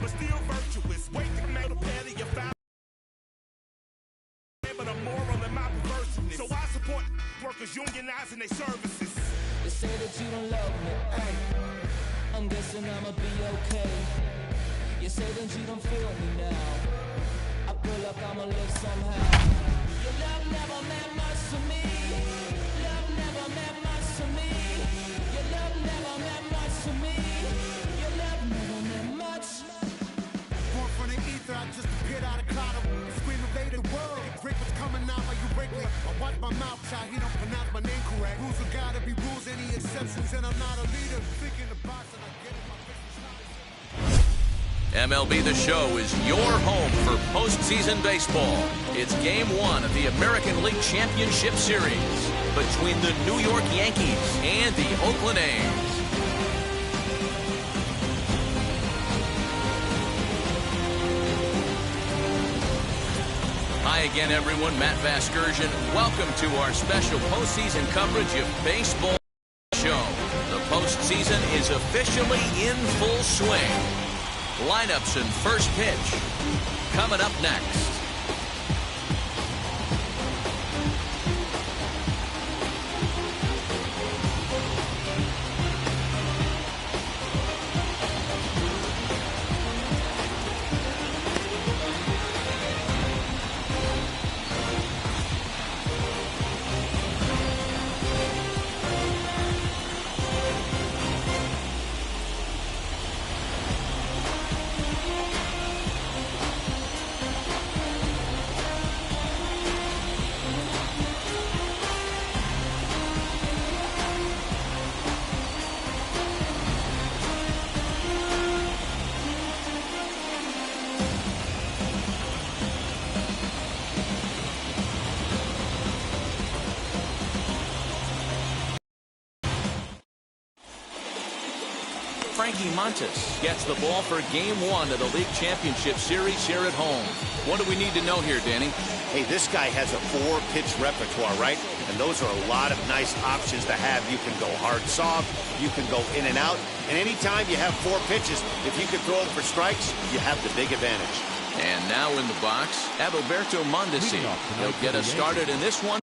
but still virtuous. Wait to make a petty your foul. But I'm moral in my perverseness. So I support workers unionizing their services. They say that you don't love me, ay. I'm guessing I'ma be okay. You say that you don't feel me now. I feel like I'ma live somehow. Your love never meant much to me. Love never meant much to me. Your love never meant much to me. Your love never meant much. Born from the ether, I just appeared out of cloud. Scream invade the world. Break what's coming out like you break me. I watch my mouth shot, he don't pronounce my name correct. Rules are gotta be rules, any exceptions, and I'm not a leader. Thinking the box and I get it, my business not. MLB The Show is your home for postseason baseball. It's Game 1 of the American League Championship Series between the New York Yankees and the Oakland A's. Hi again, everyone. Matt Vasgersian. Welcome to our special postseason coverage of Baseball Show. The postseason is officially in full swing. Lineups and first pitch coming up next. Frankie Montes gets the ball for Game 1 of the League Championship Series here at home. What do we need to know here, Danny? Hey, this guy has a 4-pitch repertoire, right? And those are a lot of nice options to have. You can go hard soft, you can go in and out, and anytime you have 4 pitches, if you can throw them for strikes, you have the big advantage. And now in the box, Adalberto Mondesi. He'll get us started in this one.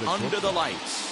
Under the lights.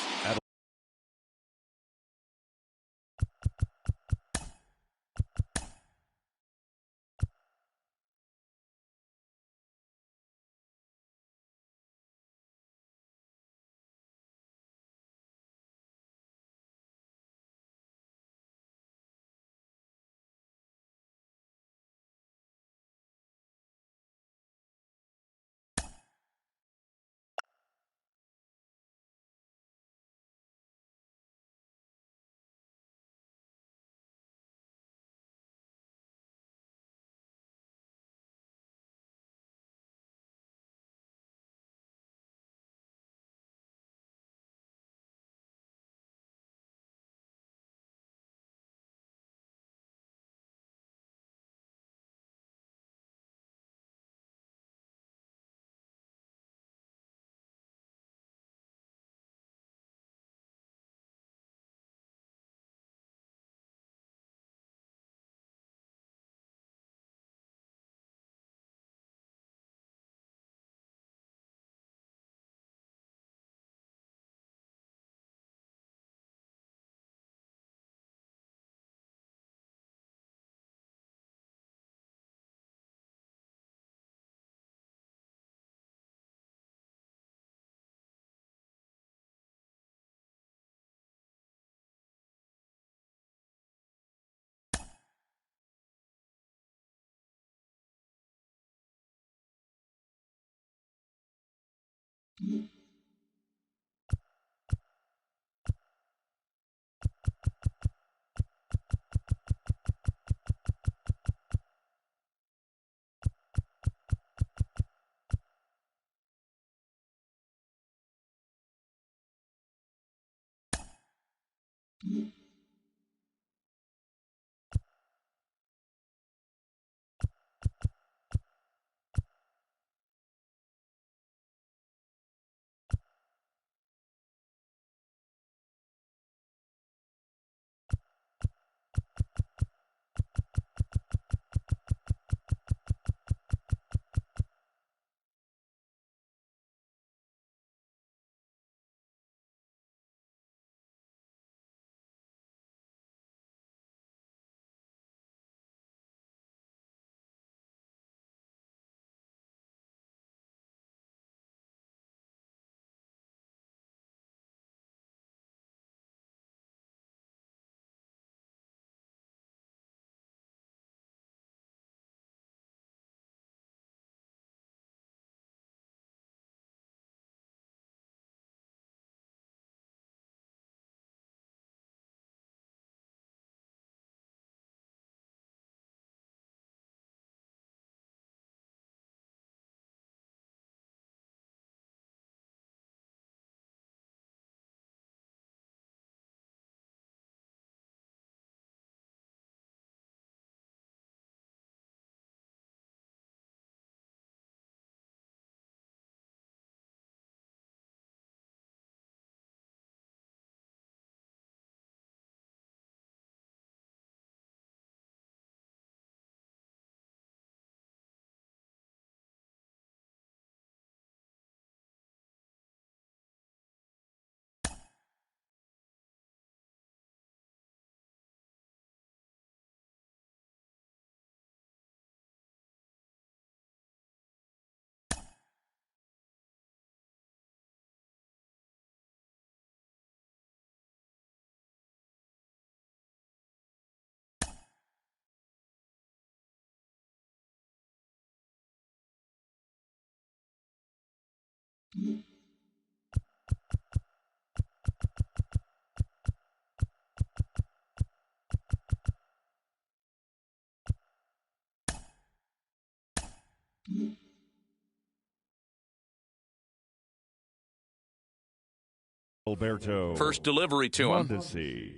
Alberto. First delivery to him. Mondesi.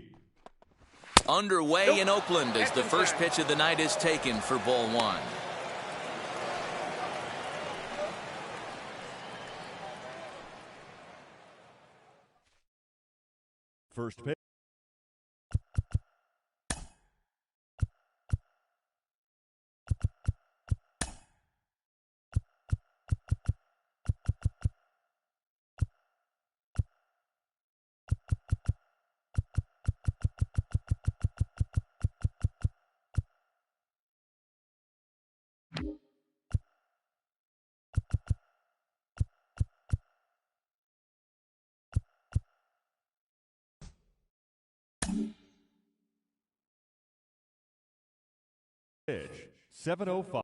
Underway in Oakland as the first pitch of the night is taken for ball one. First pitch. Pitch 7:05.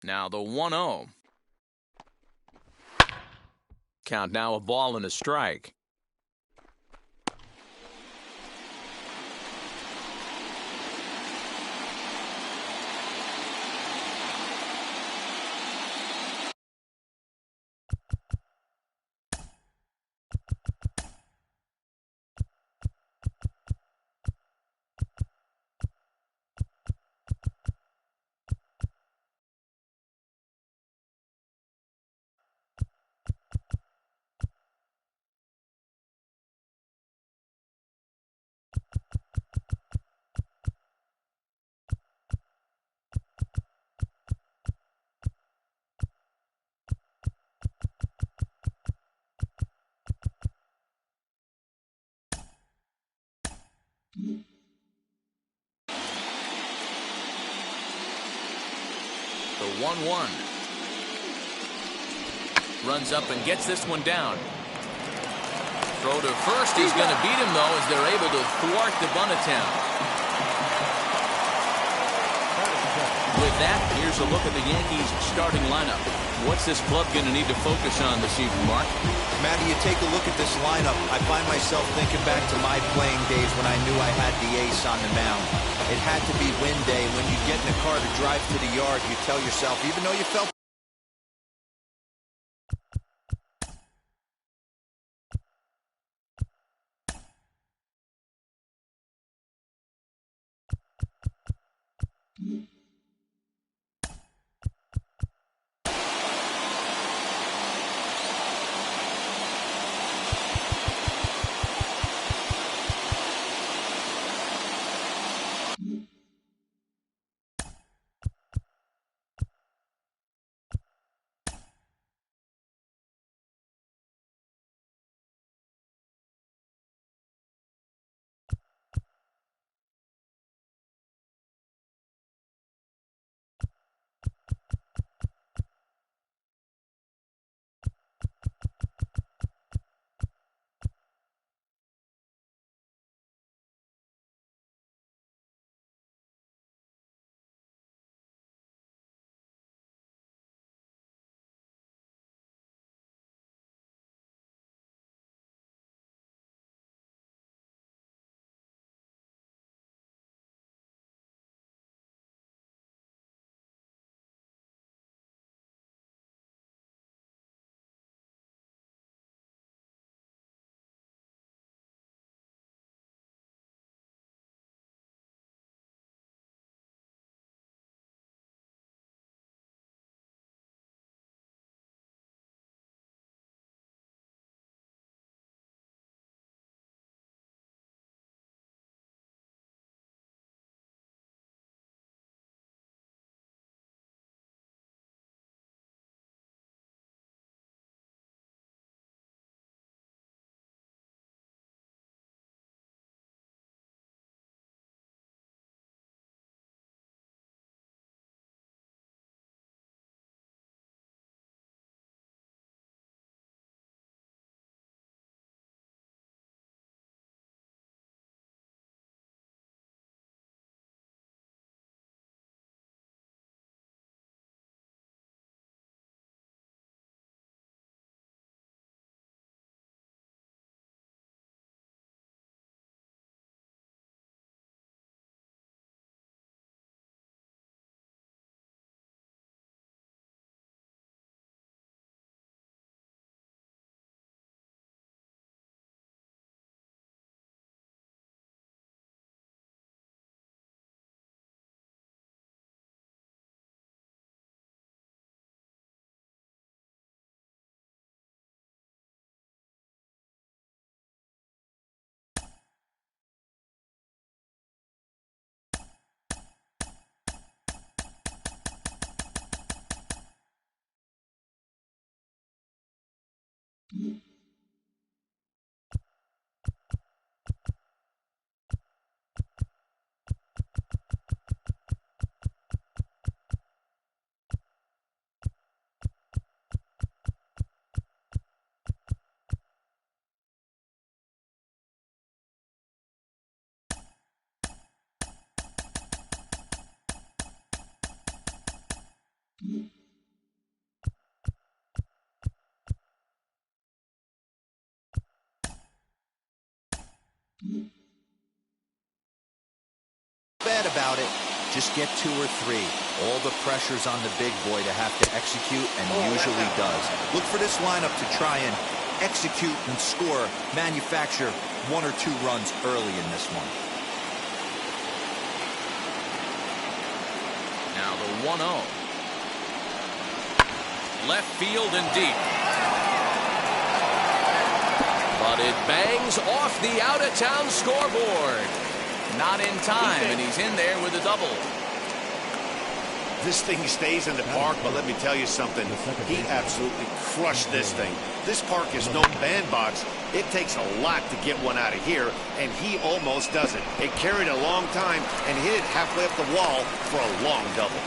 Now the 1-0. Count now a ball and a strike. The 1-1. Runs up and gets this one down. Throw to first. He's going to beat him, though, as they're able to thwart the bunt attempt. With that, here's a look at the Yankees' starting lineup. What's this club going to need to focus on this evening, Mark? Matty, you take a look at this lineup. I find myself thinking back to my playing days when I knew I had the ace on the mound. It had to be win day. When you get in a car to drive to the yard, you tell yourself, even though you felt Bad about it. Just get 2 or 3. All the pressure's on the big boy to have to execute, and usually does. Look for this lineup to try and execute and score, manufacture 1 or 2 runs early in this one. Now the 1-0. Left field and deep. But it bangs off the out-of-town scoreboard. Not in time, and he's in there with a double. This thing stays in the park, but let me tell you something. He absolutely crushed this thing. This park is no bandbox. It takes a lot to get one out of here, and he almost does it. It carried a long time and hit it halfway up the wall for a long double.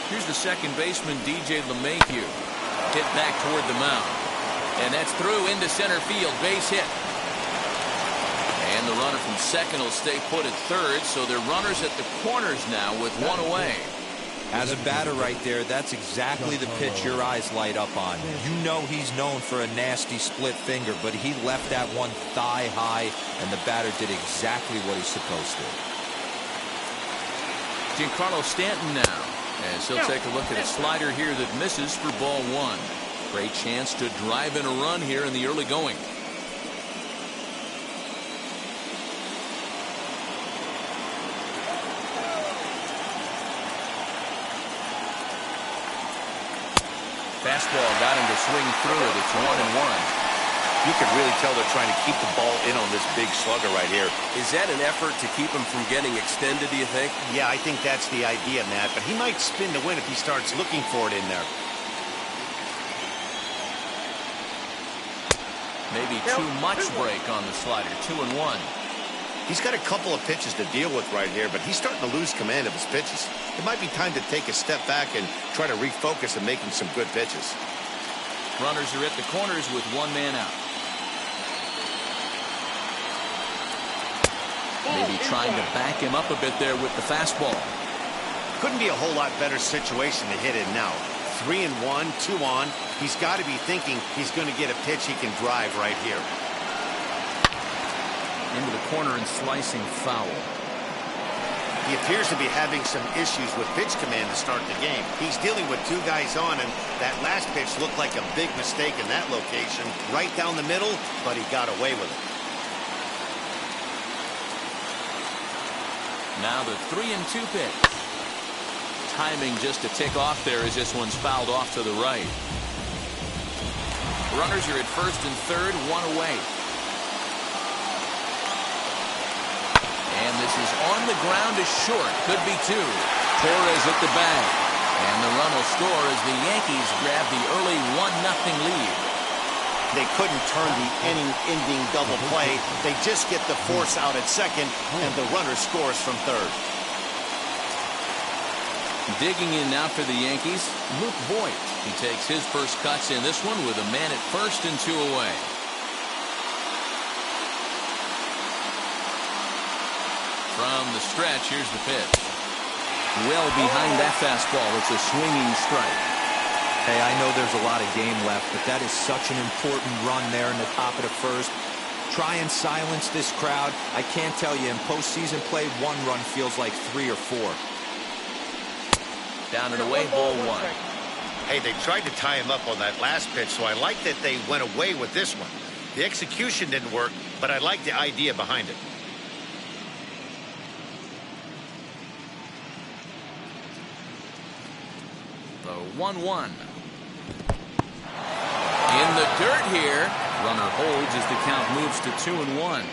Here's the second baseman, DJ LeMahieu. Hit back toward the mound. And that's through into center field. Base hit. And the runner from second will stay put at third, so they're runners at the corners now with one away. As a batter right there, that's exactly the pitch your eyes light up on. You know he's known for a nasty split finger, but he left that one thigh high, and the batter did exactly what he's supposed to. Giancarlo Stanton now, as he'll take a look at a slider here that misses for ball 1. Great chance to drive in a run here in the early going. fastball got him to swing through it. It's 1-1. You can really tell they're trying to keep the ball in on this big slugger right here. Is that an effort to keep him from getting extended, do you think? Yeah, I think that's the idea, Matt. But he might spin to win if he starts looking for it in there. Maybe too much break on the slider. 2-1. He's got a couple of pitches to deal with right here, but he's starting to lose command of his pitches. It might be time to take a step back and try to refocus on making some good pitches. Runners are at the corners with one man out. Maybe trying to back him up a bit there with the fastball. Couldn't be a whole lot better situation to hit in now. 3-1, 2 on. He's got to be thinking he's going to get a pitch he can drive right here. Into the corner and slicing foul. He appears to be having some issues with pitch command to start the game. He's dealing with two guys on, and that last pitch looked like a big mistake in that location. Right down the middle, but he got away with it. Now the 3-2 pitch. Timing just a tick off there as this one's fouled off to the right. Runners are at first and third, one away. And this is on the ground is short. Could be two. Torres at the bag. And the run will score as the Yankees grab the early 1-0 lead. They couldn't turn the inning-ending double play. They just get the force out at second, and the runner scores from third. Digging in now for the Yankees, Luke Voigt. He takes his first cuts in this one with a man at first and two away. From the stretch, here's the pitch. Well behind that fastball. It's a swinging strike. Hey, I know there's a lot of game left, but that is such an important run there in the top of the first. Try and silence this crowd. I can't tell you, in postseason play, one run feels like 3 or 4. Down and away, ball 1. Hey, they tried to tie him up on that last pitch, so I like that they went away with this one. The execution didn't work, but I like the idea behind it. The 1-1. In the dirt here. Runner holds as the count moves to 2-1.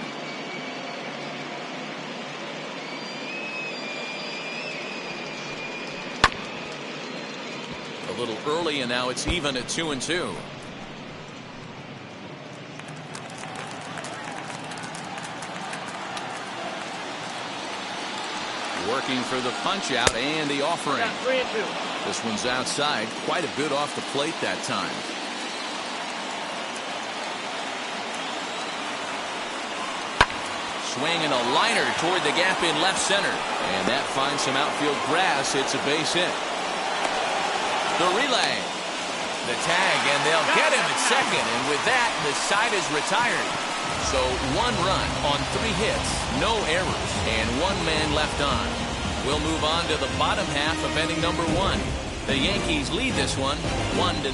A little early, and now it's even at 2-2. Working for the punch out and the offering. This one's outside, quite a bit off the plate that time. Swinging a liner toward the gap in left center, and that finds some outfield grass. It's a base hit. The relay, the tag, and they'll get him at second, and with that the side is retired. So 1 run on 3 hits, no errors, and 1 man left on. We'll move on to the bottom half of inning number 1. The Yankees lead this one 1-0.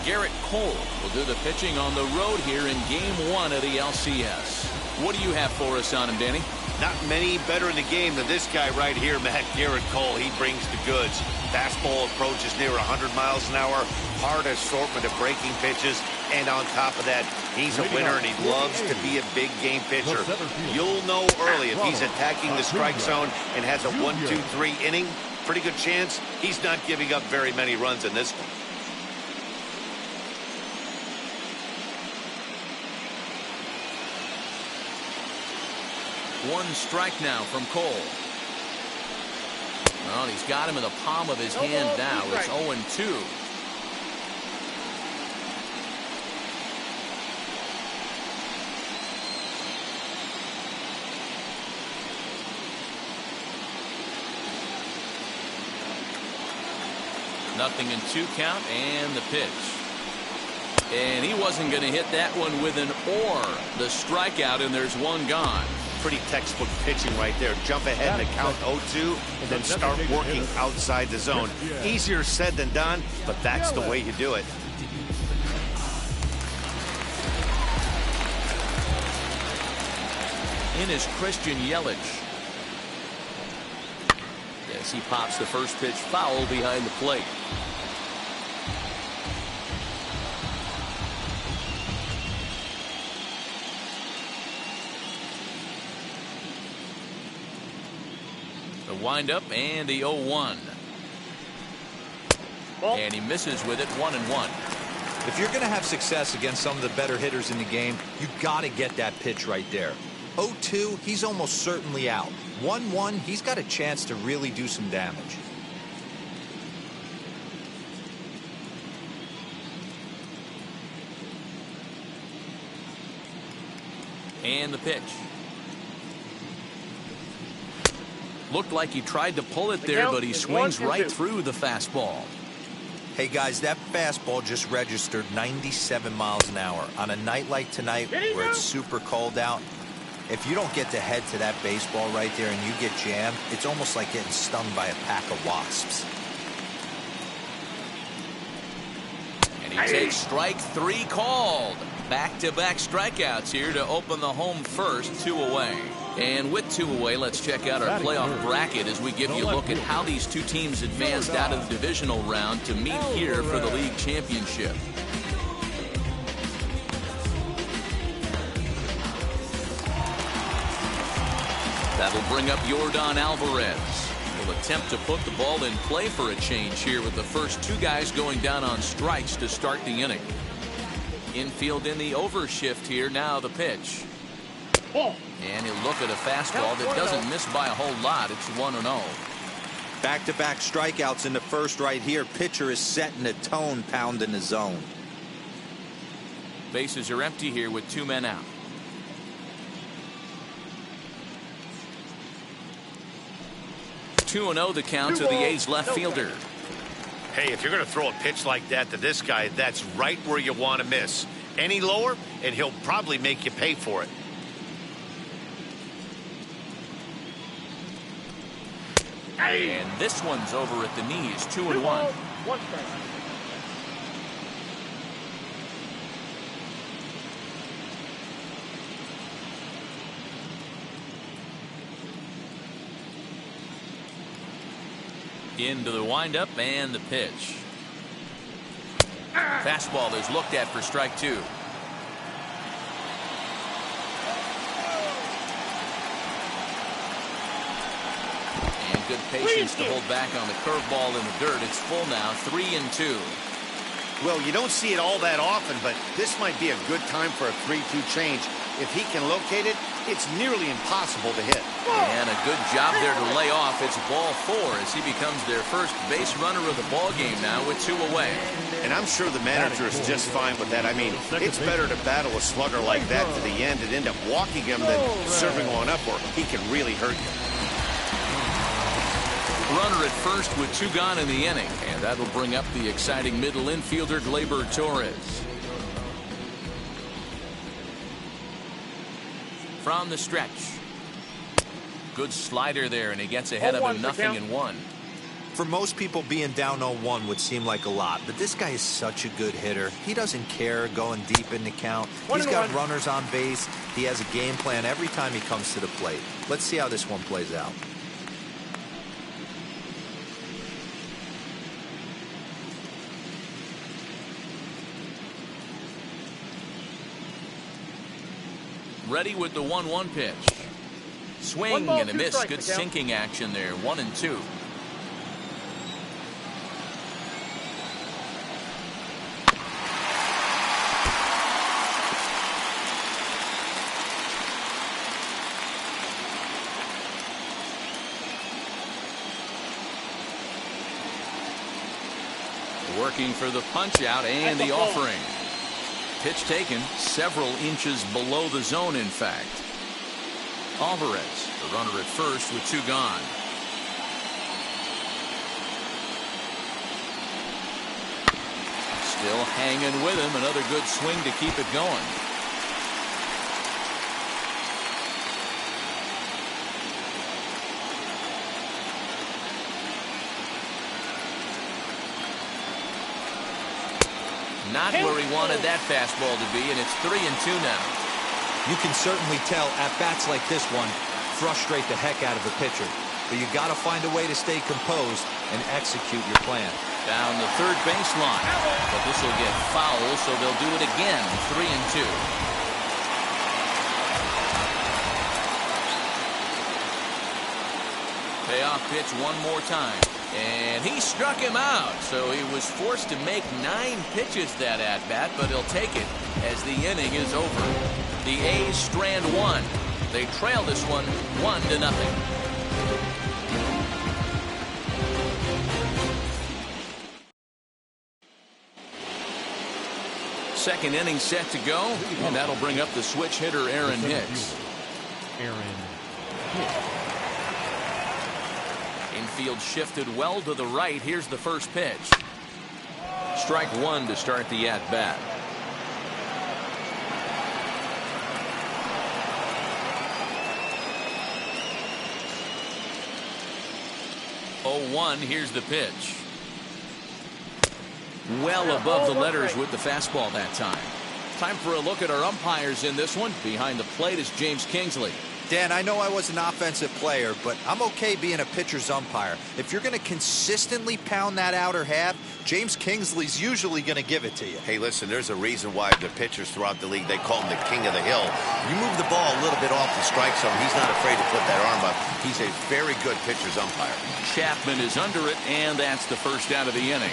Garrett Cole will do the pitching on the road here in Game 1 of the LCS. What do you have for us on him, Danny? Not many better in the game than this guy right here, Matt. Garrett Cole. He brings the goods. Fastball approaches near 100 miles an hour. Hard assortment of breaking pitches. And on top of that, he's a winner, and he loves to be a big game pitcher. You'll know early if he's attacking the strike zone and has a 1-2-3 inning. Pretty good chance he's not giving up very many runs in this one. One strike now from Cole. Well, he's got him in the palm of his hand now. It's 0-2. Nothing in 2 count, and the pitch. And he wasn't going to hit that one with an or. The strikeout, and there's 1 gone. Pretty textbook pitching right there. Jump ahead in the count 0-2 and then start working outside the zone. Easier said than done, but that's the way you do it. In is Christian Yelich. as he pops the first pitch foul behind the plate. The windup and the 0-1. And he misses with it, 1-1. If you're going to have success against some of the better hitters in the game, you got to get that pitch right there. 0-2, he's almost certainly out. 1-1, he's got a chance to really do some damage. And the pitch. Looked like he tried to pull it there, but he swings right through the fastball. Hey guys, that fastball just registered 97 miles an hour. On a night like tonight where it's super cold out, if you don't get to head to that baseball right there and you get jammed, it's almost like getting stung by a pack of wasps. And he takes strike 3 called. Back-to-back strikeouts here to open the home first, 2 away. And with 2 away, let's check out our playoff bracket as we give you a look at how these two teams advanced out of the divisional round to meet here for the league championship. That'll bring up Yordan Alvarez. Will attempt to put the ball in play for a change here with the first 2 guys going down on strikes to start the inning. Infield in the overshift here. Now the pitch. And he'll look at a fastball that doesn't miss by a whole lot. It's 1-0. Back-to-back strikeouts in the first right here. Pitcher is setting the tone, pounding the zone. Bases are empty here with 2 men out. (2-0) the count to the A's left fielder. Hey, if you're going to throw a pitch like that to this guy, that's right where you want to miss. Any lower, and he'll probably make you pay for it. And this one's over at the knees, 2-1. Into the windup and the pitch. Fastball is looked at for strike 2. And good patience to hold back on the curveball in the dirt. It's full now, 3-2. Well, you don't see it all that often, but this might be a good time for a 3-2 change. If he can locate it, it's nearly impossible to hit. And a good job there to lay off. It's ball 4 as he becomes their first base runner of the ball game now with 2 away. And I'm sure the manager is just fine with that. I mean, it's better to battle a slugger like that to the end and end up walking him than serving one up, or he can really hurt you. Runner at first with 2 gone in the inning, and that'll bring up the exciting middle infielder Gleyber Torres. From the stretch. Good slider there, and he gets ahead of him, 0-1. For most people, being down 0-1 would seem like a lot, but this guy is such a good hitter. He doesn't care going deep in the count. He's got runners on base. He has a game plan every time he comes to the plate. Let's see how this one plays out. Ready with the 1-1 pitch. Swing and a miss. Good sinking action there. 1-2. Working for the punch out and the offering. Pitch taken several inches below the zone, in fact. Alvarez, the runner at first with 2 gone. Still hanging with him. Another good swing to keep it going. Not where he wanted that fastball to be, and it's 3-2 now. You can certainly tell at bats like this one frustrate the heck out of the pitcher. but you got to find a way to stay composed and execute your plan. Down the third baseline, but this will get foul, so they'll do it again. 3-2. Payoff pitch one more time, and he struck him out, so he was forced to make 9 pitches that at-bat, but he'll take it as the inning is over. The A's strand 1. They trail this one 1-0. Second inning set to go, and that'll bring up the switch hitter Aaron Hicks. Infield shifted well to the right. Here's the first pitch. Strike one to start the at-bat. Here's the pitch. Well above the letters with the fastball that time. Time for a look at our umpires in this one. Behind the plate is James Kingsley. Dan, I know I was an offensive player, but I'm okay being a pitcher's umpire. If you're going to consistently pound that outer half, James Kingsley's usually going to give it to you. Hey, listen, there's a reason why the pitchers throughout the league, they call him the king of the hill. You move the ball a little bit off the strike zone, he's not afraid to put that arm up. He's a very good pitcher's umpire. Chapman is under it, and that's the first out of the inning.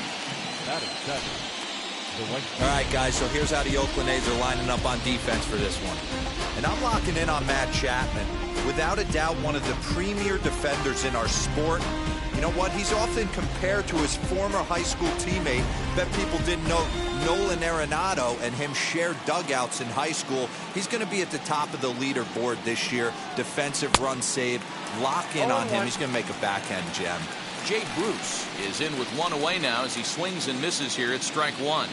All right, guys, so here's how the Oakland A's are lining up on defense for this one. And I'm locking in on Matt Chapman. Without a doubt, one of the premier defenders in our sport. You know what? He's often compared to his former high school teammate. Bet people didn't know Nolan Arenado and him shared dugouts in high school. He's going to be at the top of the leaderboard this year. Defensive run saved. Lock in on him. He's going to make a backhand gem. Jay Bruce is in with one away now as he swings and misses here at strike one.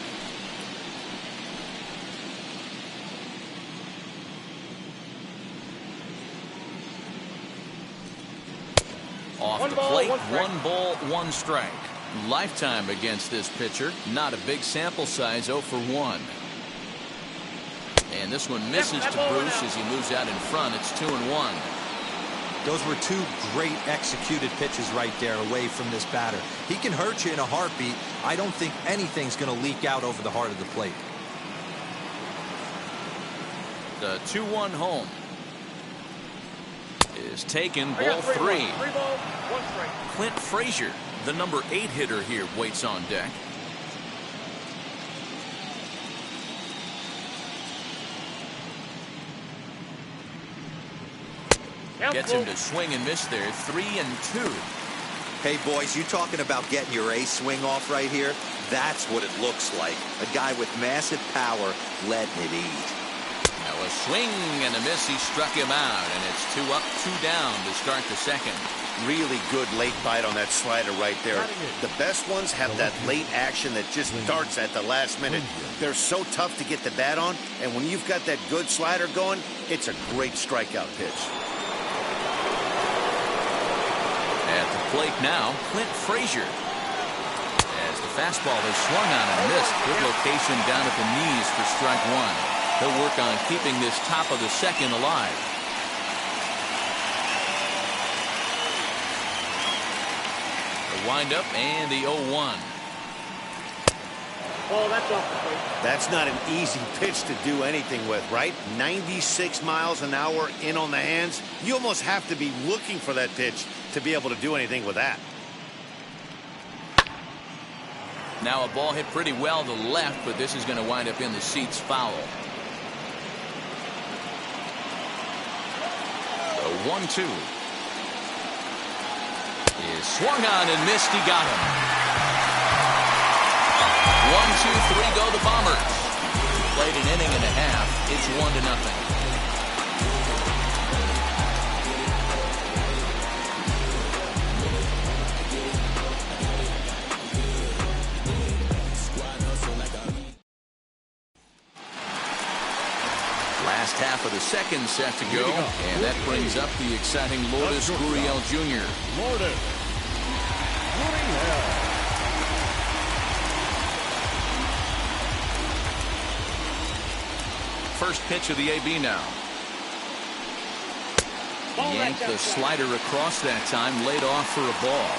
Off the plate, 1 ball, 1 strike. Lifetime against this pitcher. Not a big sample size, 0 for 1. And this one misses to Bruce as he moves out in front. It's 2-1. Those were 2 great executed pitches right there away from this batter. He can hurt you in a heartbeat. I don't think anything's going to leak out over the heart of the plate. The 2-1 home is taken. Ball 3. 3 balls, 1 strike. Clint Frazier, the number 8 hitter here, waits on deck. Gets him to swing and miss there. 3-2. Hey, boys, you talking about getting your A swing off right here? That's what it looks like. A guy with massive power letting it eat. Now a swing and a miss. He struck him out, and it's 2 up, 2 down to start the second. Really good late bite on that slider right there. The best ones have that late action that just starts at the last minute. They're so tough to get the bat on, and when you've got that good slider going, it's a great strikeout pitch. At the plate now, Clint Frazier. As the fastball is swung on and missed. Good location down at the knees for strike one. He'll work on keeping this top of the second alive. The windup and the 0-1. Oh, that's off the plate. That's not an easy pitch to do anything with, right? 96 miles an hour in on the hands. You almost have to be looking for that pitch to be able to do anything with that. Now a ball hit pretty well to the left, but this is going to wind up in the seats foul. The 1-2 is swung on and missed. He got him. 1, 2, 3 go the Bombers. Played an inning and a half. It's 1-0. Last half of the second set to go, and that brings up the exciting Lourdes Gurriel Jr. Lourdes Gurriel. First pitch of the AB now. Yanked the slider across that time, laid off for a ball.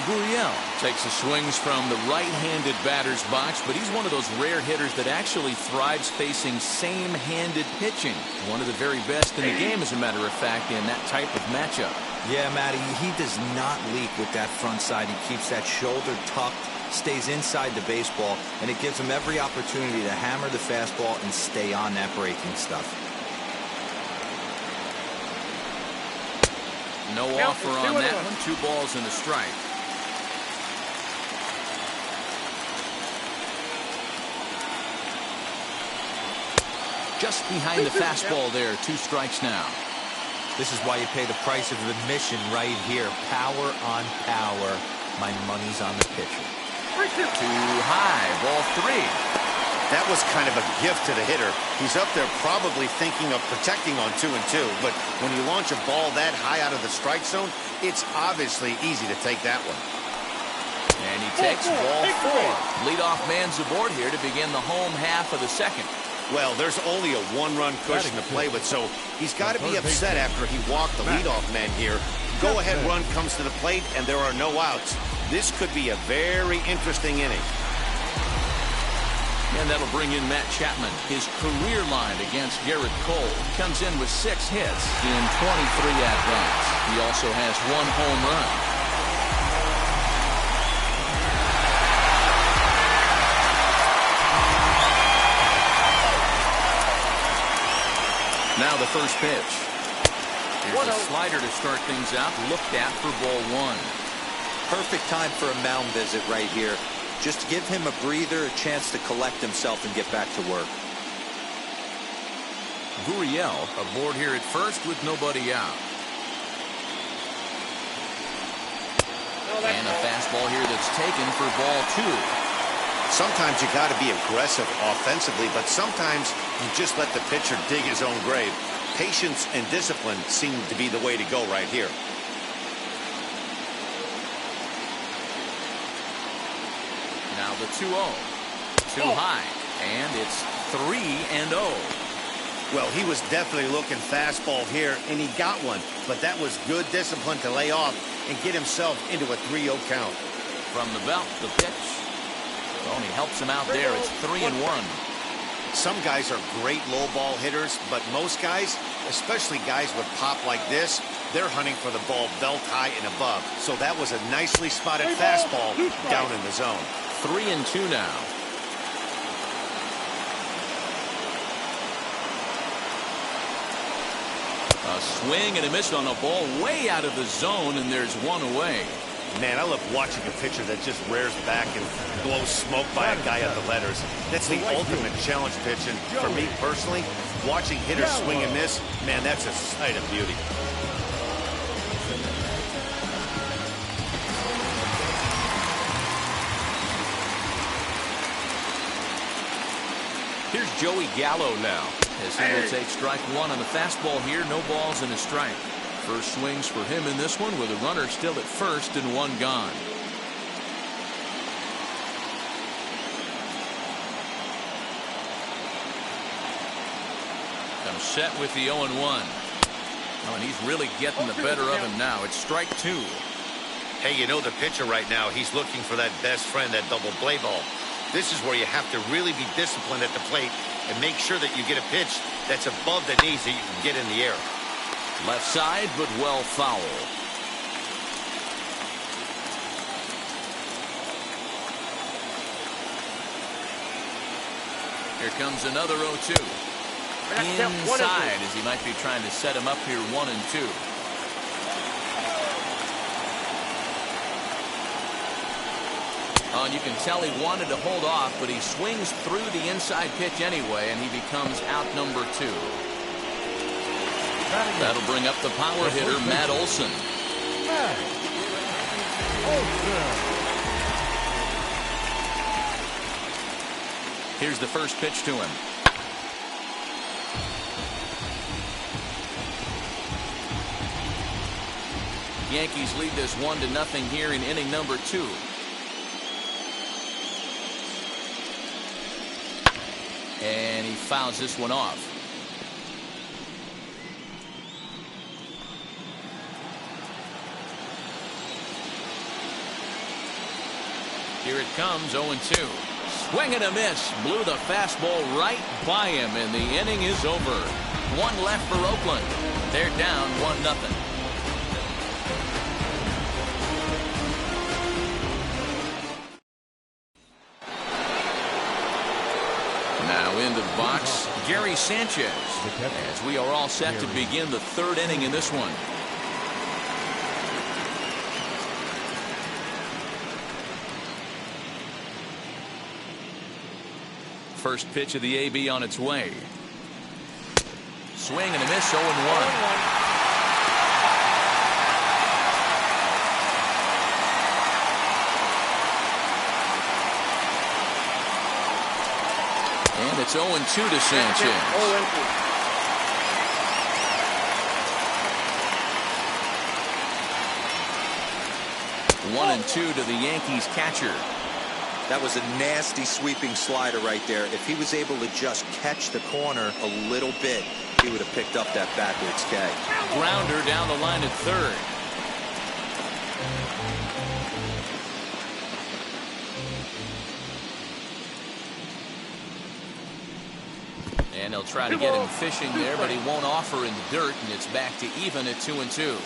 Gurriel takes the swings from the right-handed batter's box, but he's one of those rare hitters that actually thrives facing same-handed pitching. One of the very best in the game, as a matter of fact, in that type of matchup. Yeah, Matty, he does not leak with that front side. He keeps that shoulder tucked, stays inside the baseball, and it gives him every opportunity to hammer the fastball and stay on that breaking stuff. No offer on that one. 2 balls and a strike. Just behind the fastball there. 2 strikes now. This is why you pay the price of admission right here. Power on power. My money's on the pitcher. Too high. Ball 3. That was kind of a gift to the hitter. He's up there probably thinking of protecting on 2 and 2, but when you launch a ball that high out of the strike zone, it's obviously easy to take that one. And he takes ball 4. Leadoff man's aboard here to begin the home half of the second. Well, there's only a 1-run cushion to play with, so he's got to be upset after he walked the leadoff man here. Go-ahead run comes to the plate, and there are no outs. This could be a very interesting inning. And that'll bring in Matt Chapman. His career line against Garrett Cole comes in with 6 hits in 23 at-bats. He also has 1 home run. Now the first pitch. Here's a slider to start things out. Looked at for ball 1. Perfect time for a mound visit right here. Just to give him a breather, a chance to collect himself and get back to work. Gurriel aboard here at first with nobody out. And a fastball here that's taken for ball 2. Sometimes you got to be aggressive offensively, but sometimes you just let the pitcher dig his own grave. Patience and discipline seem to be the way to go right here. Now the 2-0. Too high. And it's 3-0. Well, he was definitely looking fastball here, and he got one. But that was good discipline to lay off and get himself into a 3-0 count. From the belt, the pitch. Well, he helps him out there. It's 3-1. Some guys are great low ball hitters, but most guys, especially guys with pop like this, they're hunting for the ball belt high and above. So that was a nicely spotted fastball down in the zone. 3-2 now. A swing and a miss on a ball way out of the zone, and there's 1 away. Man, I love watching a pitcher that just rears back and blows smoke by a guy at the letters. That's the ultimate challenge pitch, and for me personally, watching hitters swing and miss, man, that's a sight of beauty. Here's Joey Gallo now, as he will take strike 1 on the fastball here. No balls and a strike. First swings for him in this one with a runner still at first and 1 gone. Comes set with the 0-1. Oh, and he's really getting the better of him now. It's strike 2. Hey, you know the pitcher right now, he's looking for that best friend, that double play ball. This is where you have to really be disciplined at the plate and make sure that you get a pitch that's above the knees that you can get in the air. Left side, but well foul. Here comes another 0-2. Inside, as he might be trying to set him up here 1-2. Oh, and you can tell he wanted to hold off, but he swings through the inside pitch anyway, and he becomes out number 2. That'll bring up the power hitter, Matt Olson. Here's the first pitch to him. Yankees lead this 1-0 here in inning number 2. And he fouls this one off. Here it comes, 0-2. Swing and a miss. Blew the fastball right by him, and the inning is over. One left for Oakland. They're down 1-0. Now into the box, Gary Sanchez, as we are all set to begin the third inning in this one. First pitch of the AB on its way. Swing and a miss, 0-1. And it's 0-2 to Sanchez. 1-2 to the Yankees catcher. That was a nasty sweeping slider right there. If he was able to just catch the corner a little bit, he would have picked up that backwards K. Grounder down the line at third. And they'll try to get him fishing there, but he won't offer in the dirt, and it's back to even at 2-2.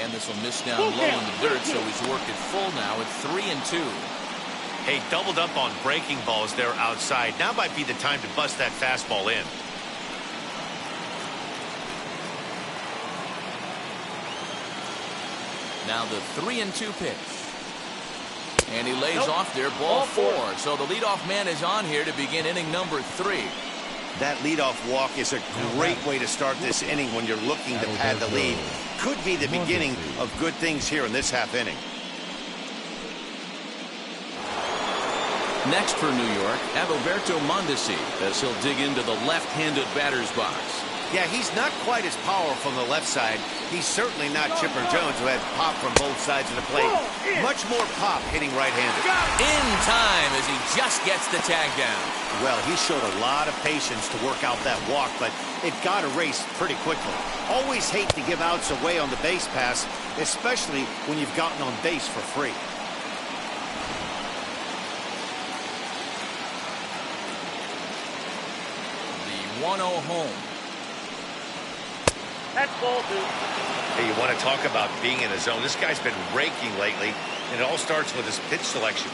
And this will miss down low in the dirt, so he's worked it full now at 3-2. Hey, doubled up on breaking balls there outside. Now might be the time to bust that fastball in. Now the 3-2 pitch. And he lays off there, ball 4. So the leadoff man is on here to begin inning number 3. That leadoff walk is a great way to start this inning when you're looking to pad the lead. Could be the beginning of good things here in this half inning. Next for New York, Adalberto Mondesi, as he'll dig into the left-handed batter's box. Yeah, he's not quite as powerful on the left side. He's certainly not Chipper Jones, who had pop from both sides of the plate. Much more pop hitting right-handed. In time as he just gets the tag down. Well, he showed a lot of patience to work out that walk, but it got erased pretty quickly. Always hate to give outs away on the base pass, especially when you've gotten on base for free. The 1-0 home. That's ball 2. Hey, you want to talk about being in the zone? This guy's been raking lately, and it all starts with his pitch selection.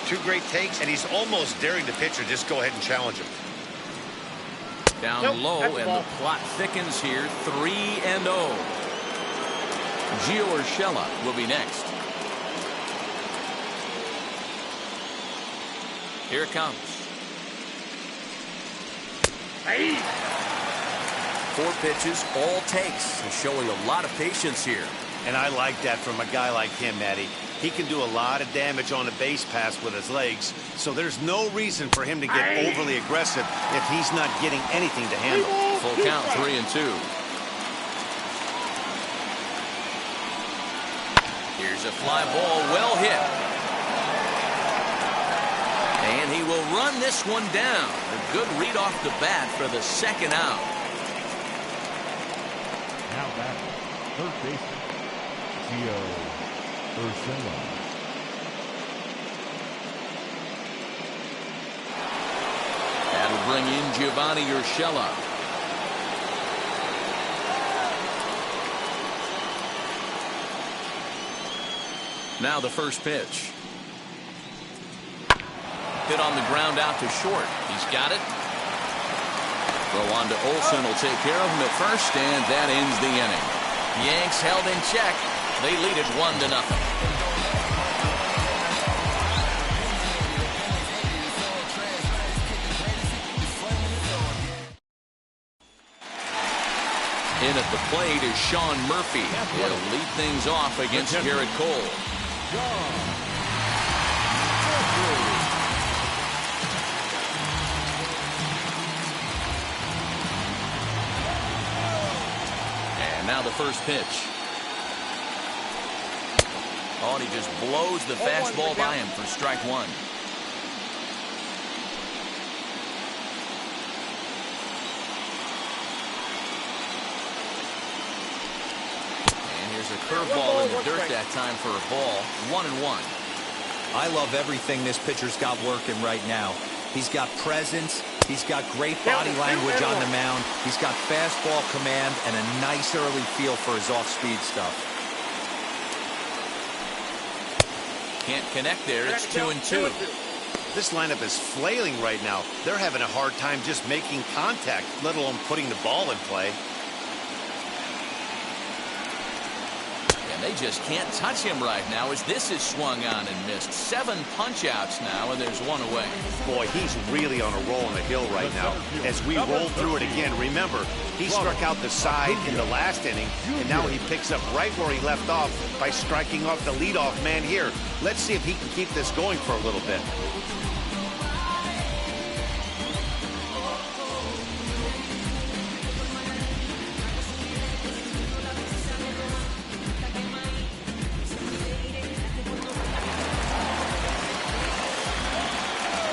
2 great takes, and he's almost daring the pitcher just go ahead and challenge him. Down low, and the plot thickens here. 3-0. Gio Urshela will be next. Here it comes. 4 pitches, all takes. He's showing a lot of patience here. And I like that from a guy like him, Matty. He can do a lot of damage on a base pass with his legs, so there's no reason for him to get overly aggressive if he's not getting anything to handle. Full count, 3-2. Here's a fly ball, well hit. And he will run this one down. A good read off the bat for the second out. Now batting, third baseman, Gio Urshela. That'll bring in Giovanni Urshela. Now the first pitch. Hit on the ground out to short. He's got it. Throw on to Olsen will take care of him at first, and that ends the inning. Yanks held in check. They lead it 1-0. In at the plate is Sean Murphy. He'll lead things off against Garrett Cole. And now the first pitch. Oh, and he just blows the fastball by him for strike 1. a curveball in the dirt that time for a ball. 1-1. I love everything this pitcher's got working right now. He's got presence. He's got great body language on the mound. He's got fastball command and a nice early feel for his off-speed stuff. Can't connect there. It's 2-2. This lineup is flailing right now. They're having a hard time just making contact, let alone putting the ball in play. And they just can't touch him right now as this is swung on and missed. 7 punch-outs now, and there's 1 away. Boy, he's really on a roll on the hill right now. As we roll through it again, remember, he struck out the side in the last inning, and now he picks up right where he left off by striking off the leadoff man here. Let's see if he can keep this going for a little bit.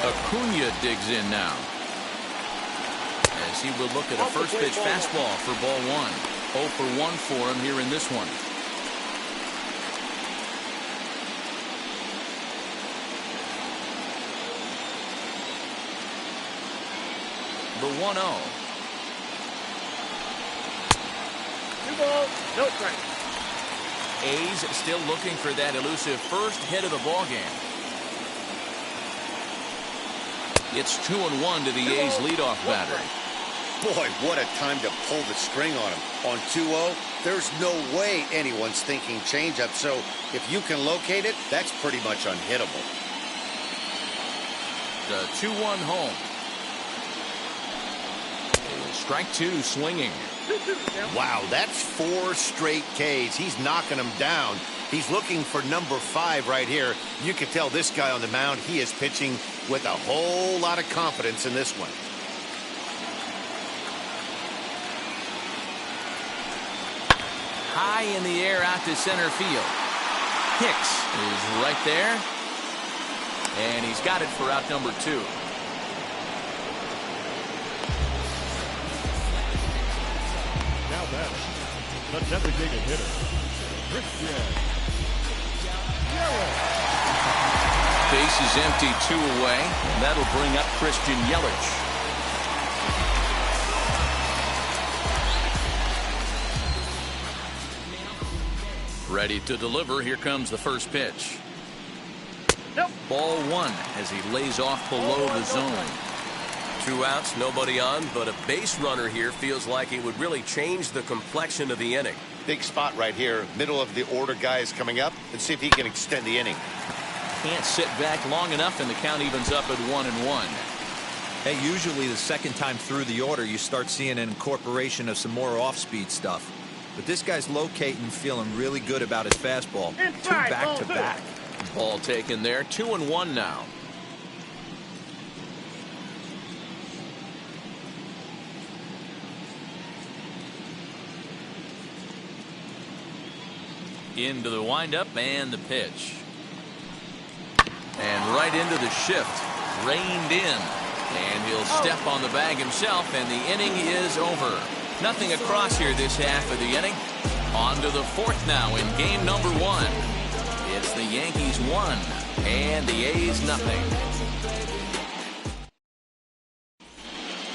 Acuna digs in now, as he will look at a first pitch fastball for ball 1. 0 for 1 for him here in this one. The 1-0. 2 balls, no strike. A's still looking for that elusive first hit of the ball game. It's 2-1 to the A's leadoff batter. Boy, what a time to pull the string on him. On 2-0, there's no way anyone's thinking changeup. So if you can locate it, that's pretty much unhittable. The 2-1 home. Strike 2 swinging. Wow, that's 4 straight Ks. He's knocking them down. He's looking for number 5 right here. You can tell this guy on the mound, he is pitching with a whole lot of confidence in this one. High in the air out to center field. Hicks is right there. And he's got it for out number 2. Now that's the designated hitter, Christian. Base is empty, 2 away, and that'll bring up Christian Yelich. Ready to deliver. Here comes the first pitch. Nope. Ball 1 as he lays off below the zone. 2 outs, nobody on, but a base runner here feels like it would really change the complexion of the inning. Big spot right here. Middle of the order guy is coming up, and see if he can extend the inning. Can't sit back long enough, and the count evens up at 1-1. Hey, usually the second time through the order, you start seeing an incorporation of some more off-speed stuff. But this guy's locating, feeling really good about his fastball. 2 back-to-back. Ball taken there. 2-1 now. Into the windup and the pitch. And right into the shift. Reined in. And he'll step on the bag himself, and the inning is over. Nothing across here this half of the inning. On to the 4th now in game number 1. It's the Yankees 1 and the A's nothing.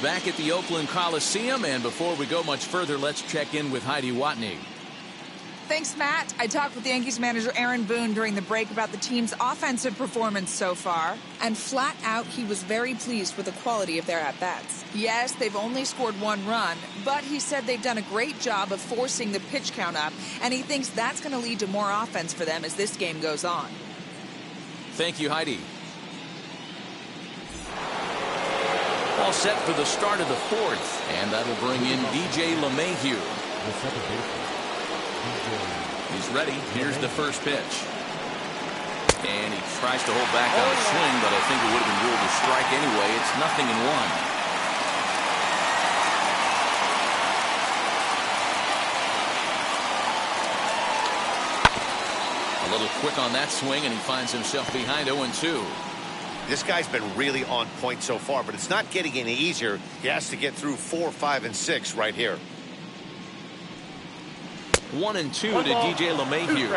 Back at the Oakland Coliseum, and before we go much further, let's check in with Heidi Watney. Thanks, Matt. I talked with Yankees manager Aaron Boone during the break about the team's offensive performance so far, and flat out, he was very pleased with the quality of their at-bats. Yes, they've only scored 1 run, but he said they've done a great job of forcing the pitch count up, and he thinks that's going to lead to more offense for them as this game goes on. Thank you, Heidi. All set for the start of the 4th, and that'll bring in DJ LeMahieu. The second baseman. He's ready. Here's the first pitch. And he tries to hold back on a swing, but I think it would have been ruled a strike anyway. It's 0-1. A little quick on that swing, and he finds himself behind 0-2. This guy's been really on point so far, but it's not getting any easier. He has to get through 4, 5, and 6 right here. 1-2 to DJ LeMahieu.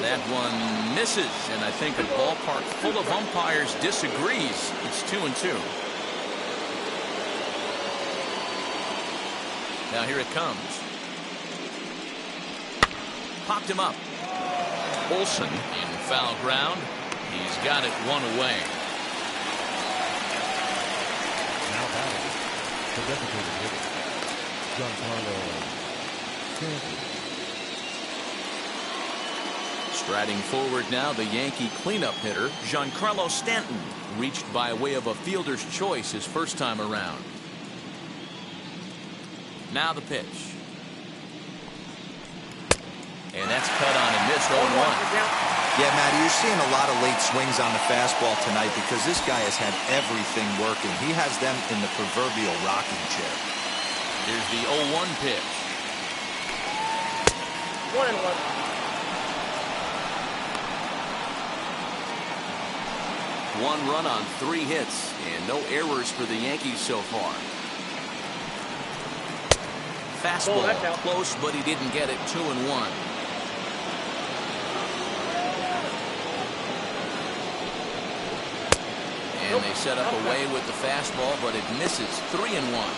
That one misses, and I think a ballpark full of umpires disagrees. It's 2-2. Now here it comes. Popped him up. Olsen in foul ground. He's got it one away. Now batting, the designated hitter, Giancarlo Stanton. Striding forward now, the Yankee cleanup hitter, Giancarlo Stanton, reached by way of a fielder's choice his first time around. Now the pitch. And that's cut on and missed 0-1. Yeah, Matty, you're seeing a lot of late swings on the fastball tonight because this guy has had everything working. He has them in the proverbial rocking chair. Here's the 0-1 pitch. 1-1. One run on 3 hits and no errors for the Yankees so far. Fastball close, but he didn't get it. 2-1. And they set up away with the fastball, but it misses. 3-1.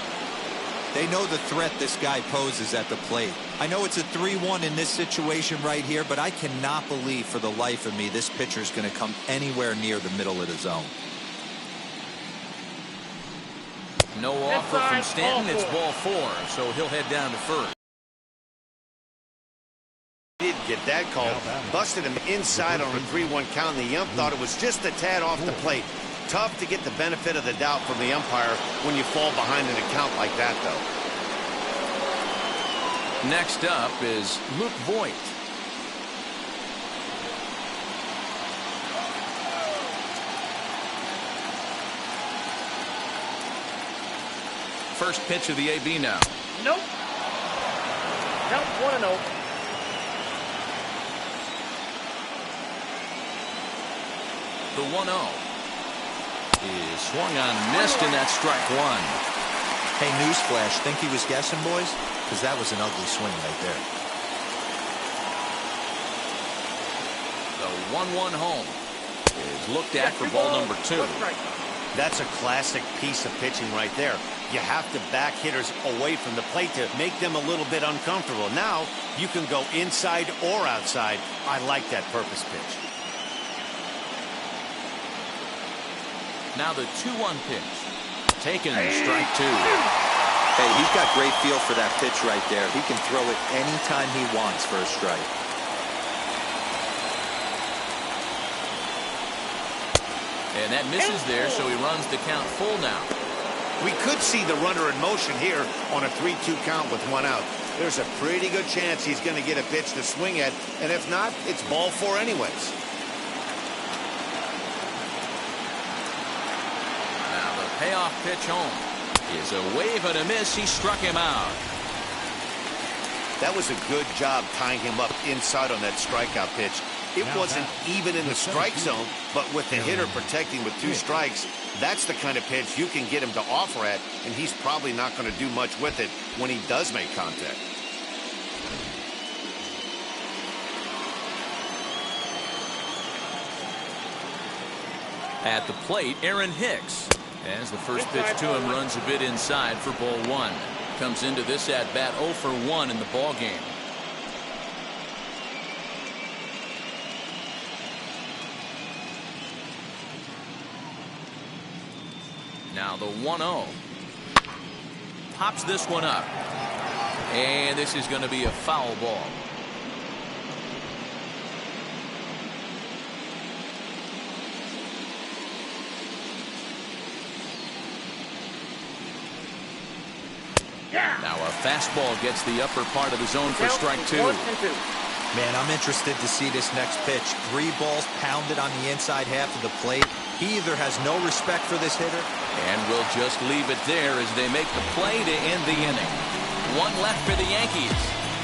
They know the threat this guy poses at the plate. I know it's a 3-1 in this situation right here, but I cannot believe for the life of me this pitcher's going to come anywhere near the middle of the zone. No offer from Stanton. It's ball 4, so he'll head down to first. Did get that call. Busted him inside on a 3-1 count, and the ump thought it was just a tad off the plate. Tough to get the benefit of the doubt from the umpire when you fall behind an account like that, though. Next up is Luke Voigt. First pitch of the AB now. Nope. Count 1-0. The 1-0 is swung on and missed, and that's strike 1. Hey, newsflash, think he was guessing, boys? Because that was an ugly swing right there. The 1-1 home is looked at for ball number 2. That's a classic piece of pitching right there. You have to back hitters away from the plate to make them a little bit uncomfortable. Now you can go inside or outside. I like that purpose pitch. Now the 2-1 pitch. Taken, strike 2. Hey, he's got great feel for that pitch right there. He can throw it anytime he wants for a strike. And that misses there, so he runs the count full now. We could see the runner in motion here on a 3-2 count with 1 out. There's a pretty good chance he's going to get a pitch to swing at, and if not, it's ball 4 anyways. Now the payoff pitch home is a wave and a miss. He struck him out. That was a good job tying him up inside on that strikeout pitch. It wasn't even in the strike zone, but with the hitter protecting with 2 strikes, that's the kind of pitch you can get him to offer at, and he's probably not going to do much with it when he does make contact. At the plate, Aaron Hicks, as the first pitch to him runs a bit inside for ball 1. Comes into this at bat 0 for 1 in the ball game. Now the 1-0. Pops this one up. And this is going to be a foul ball. Now a fastball gets the upper part of the zone for strike 2. Man, I'm interested to see this next pitch. 3 balls pounded on the inside half of the plate. He either has no respect for this hitter. And we'll just leave it there as they make the play to end the inning. 1 left for the Yankees,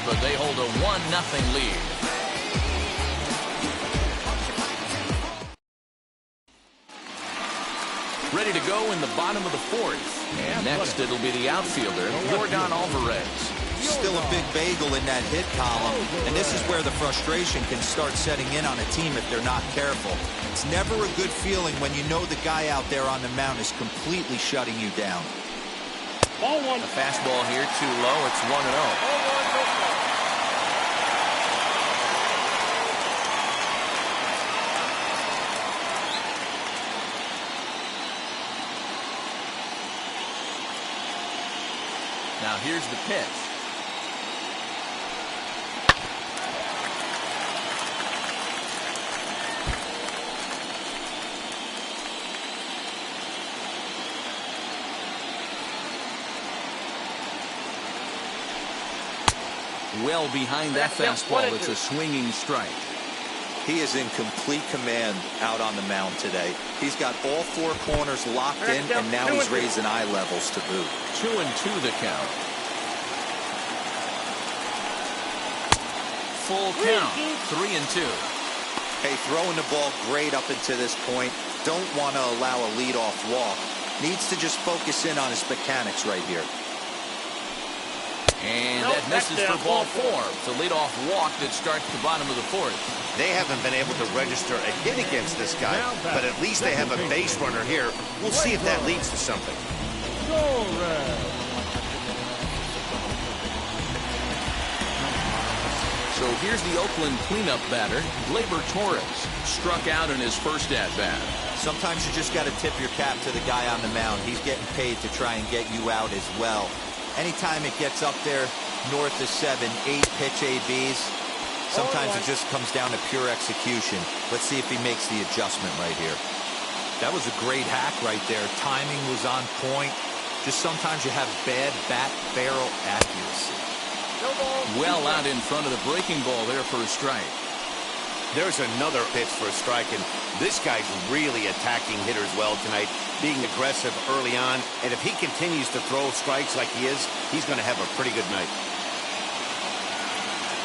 but they hold a 1-0 lead. ready to go in the bottom of the fourth. And next it'll be the outfielder, Yordan Alvarez. Still a big bagel in that hit column, and this is where the frustration can start setting in on a team if they're not careful. It's never a good feeling when you know the guy out there on the mound is completely shutting you down. Ball one. A fastball here too low. It's 1-0. Ball one, no strike. Now here's the pitch. Well behind that fastball. It's a swinging strike. He is in complete command out on the mound today. He's got all four corners locked in, and now he's raising eye levels to boot. 2-2 the count. Full count. 3-2. Hey, throwing the ball great up into this point. Don't want to allow a leadoff walk. Needs to just focus in on his mechanics right here. And that misses for ball 4. It's a leadoff walk that starts the bottom of the fourth. They haven't been able to register a hit against this guy, but at least they have a base runner here. We'll see if that leads to something. So here's the Oakland cleanup batter, Gleyber Torres, struck out in his first at-bat. Sometimes you just got to tip your cap to the guy on the mound. He's getting paid to try and get you out as well. Anytime it gets up there north of 7, 8 pitch ABs, sometimes it just comes down to pure execution. Let's see if he makes the adjustment right here. That was a great hack right there. Timing was on point. Just sometimes you have bad bat barrel accuracy. Well out in front of the breaking ball there for a strike. There's another pitch for a strike, and this guy's really attacking hitters well tonight, being aggressive early on, and if he continues to throw strikes like he is, he's going to have a pretty good night.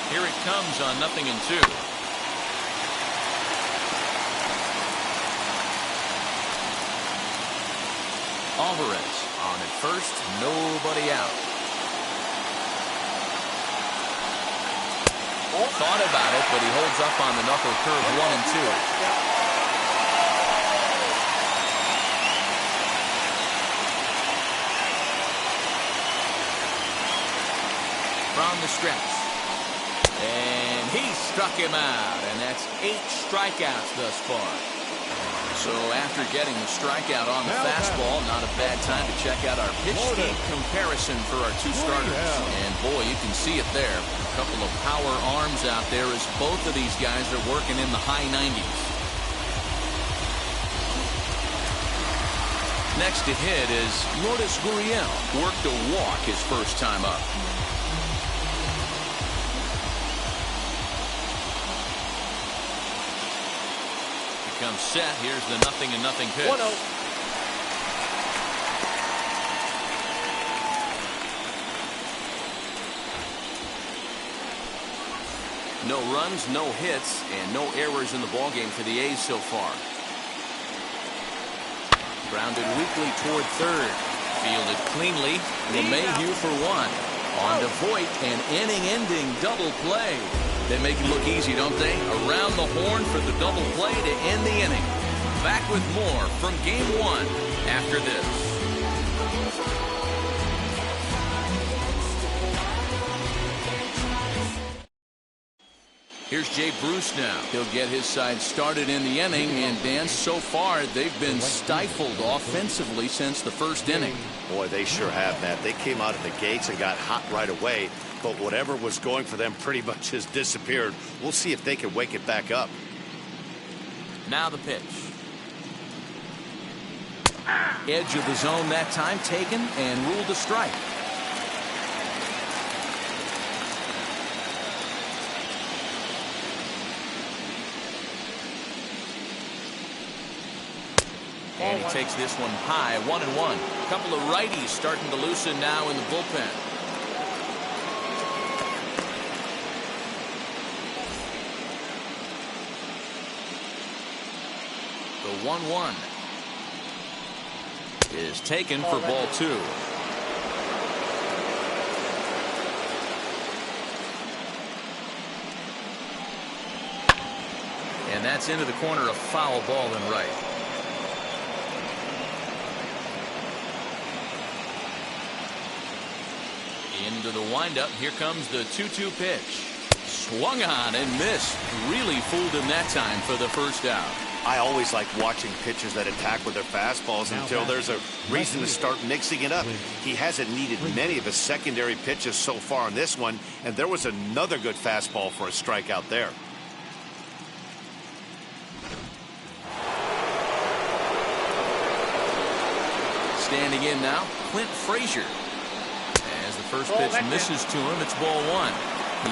Here it comes on 0-2. Alvarez on at first, nobody out. Thought about it, but he holds up on the knuckle curve. 1-2. From the stretch. And he struck him out, and that's 8 strikeouts thus far. So after getting the strikeout on the fastball, not a bad time to check out our pitch speed comparison for our two starters. And boy, you can see it there. A couple of power arms out there as both of these guys are working in the high 90s. Next to hit is Lourdes Gurriel. Worked a walk his first time up. Comes set. Here's the 0-0 pitch. 1-0. No runs, no hits, and no errors in the ballgame for the A's so far. Grounded weakly toward third. Fielded cleanly. LeMahieu for 1. On to Voit, an inning-ending double play. They make it look easy, don't they? Around the horn for the double play to end the inning. Back with more from Game 1 after this. Here's Jay Bruce now. He'll get his side started in the inning, and Dan, so far they've been stifled offensively since the first inning. Boy, they sure have, Matt. They came out of the gates and got hot right away, but whatever was going for them pretty much has disappeared. We'll see if they can wake it back up. Now the pitch. Edge of the zone that time taken and ruled a strike. And he takes this one high, 1-1. A couple of righties starting to loosen now in the bullpen. The 1-1. is taken for ball 2. And that's into the corner, a foul ball and right. Into the windup. Here comes the 2-2 pitch. Swung on and missed. Really fooled him that time for the first out. I always like watching pitchers that attack with their fastballs until there's a reason to start mixing it up. He hasn't needed many of his secondary pitches so far in this one, and there was another good fastball for a strikeout there. Standing in now, Clint Frazier. As the first pitch misses to him, it's ball 1.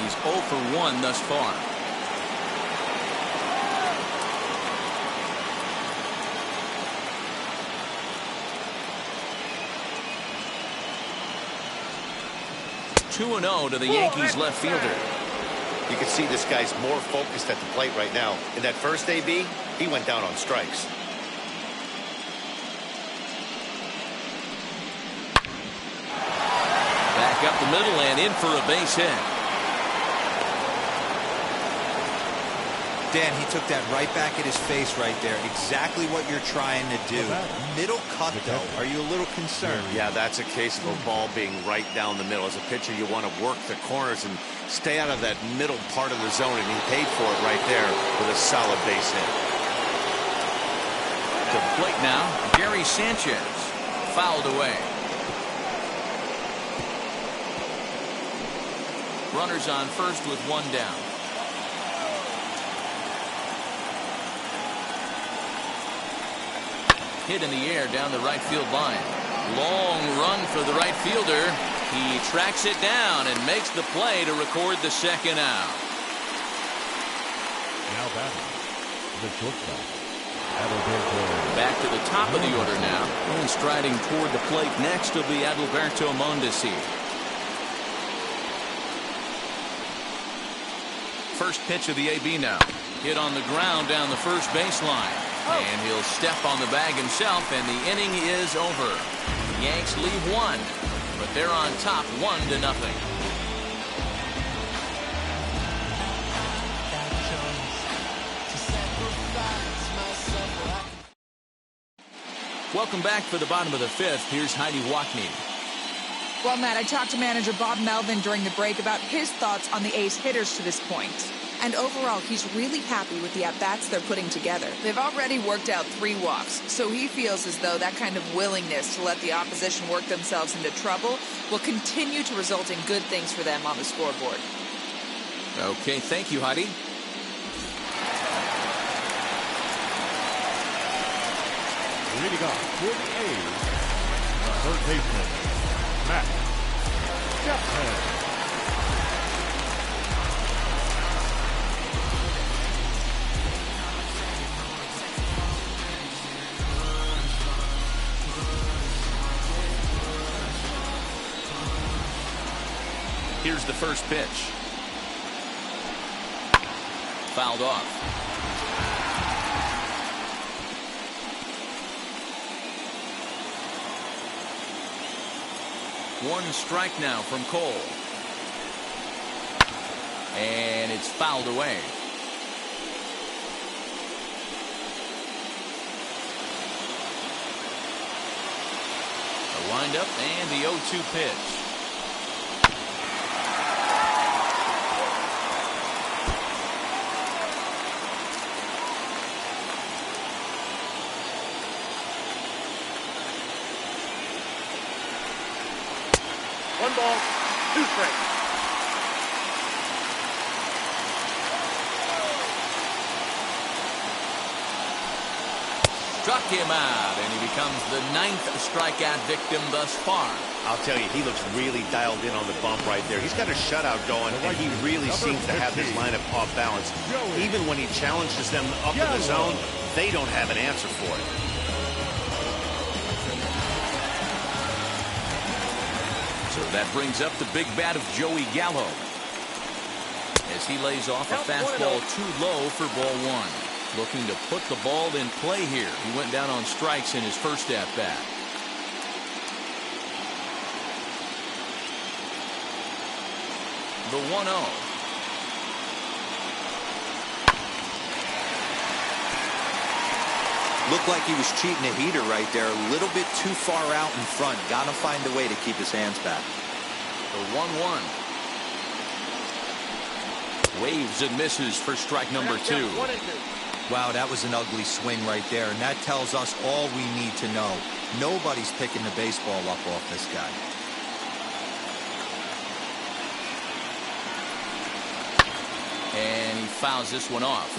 He's 0 for 1 thus far. (2-0) to the Yankees left fielder. You can see this guy's more focused at the plate right now. In that first AB, he went down on strikes. Back up the middle and in for a base hit. Dan, he took that right back at his face right there. Exactly what you're trying to do. Middle cut, though. Are you a little concerned? Yeah, that's a case of a ball being right down the middle. As a pitcher, you want to work the corners and stay out of that middle part of the zone, and he paid for it right there with a solid base hit. To the plate now, Gary Sanchez. Fouled away. Runners on first with 1 down. Hit in the air down the right field line. Long run for the right fielder. He tracks it down and makes the play to record the second out. Now batting, the shortstop, Adalberto. Back to the top of the order now. And striding toward the plate next will be Adalberto Mondesi. First pitch of the AB now. Hit on the ground down the first baseline. And he'll step on the bag himself, and the inning is over. The Yanks leave 1, but they're on top 1-0. Welcome back for the bottom of the 5th. Here's Heidi Wackney. Well, Matt, I talked to manager Bob Melvin during the break about his thoughts on the A's hitters to this point. And overall, he's really happy with the at-bats they're putting together. They've already worked out 3 walks, so he feels as though that kind of willingness to let the opposition work themselves into trouble will continue to result in good things for them on the scoreboard. Okay, thank you, Heidi. Leading off for the A's, third baseman, Matt Chapman. Here's the first pitch. Fouled off. One strike now from Cole. And it's fouled away. The windup and the 0-2 pitch. One ball, 2 strikes. Struck him out, and he becomes the 9th strikeout victim thus far. I'll tell you, he looks really dialed in on the bump right there. He's got a shutout going, and he really seems to have this lineup off balance. Even when he challenges them up in the zone, they don't have an answer for it. So that brings up the big bat of Joey Gallo as he lays off a fastball too low for ball 1. Looking to put the ball in play here. He went down on strikes in his first at bat. The 1-0. Looked like he was cheating a heater right there. A little bit too far out in front. Got to find a way to keep his hands back. The 1-1. Waves and misses for strike number 2. Wow, that was an ugly swing right there. And that tells us all we need to know. Nobody's picking the baseball up off this guy. And he fouls this one off.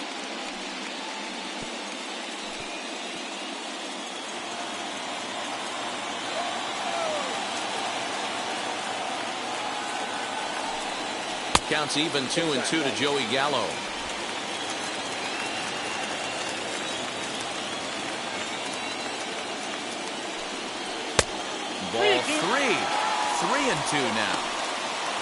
Counts even 2-2 to Joey Gallo. Ball 3. 3-2 now.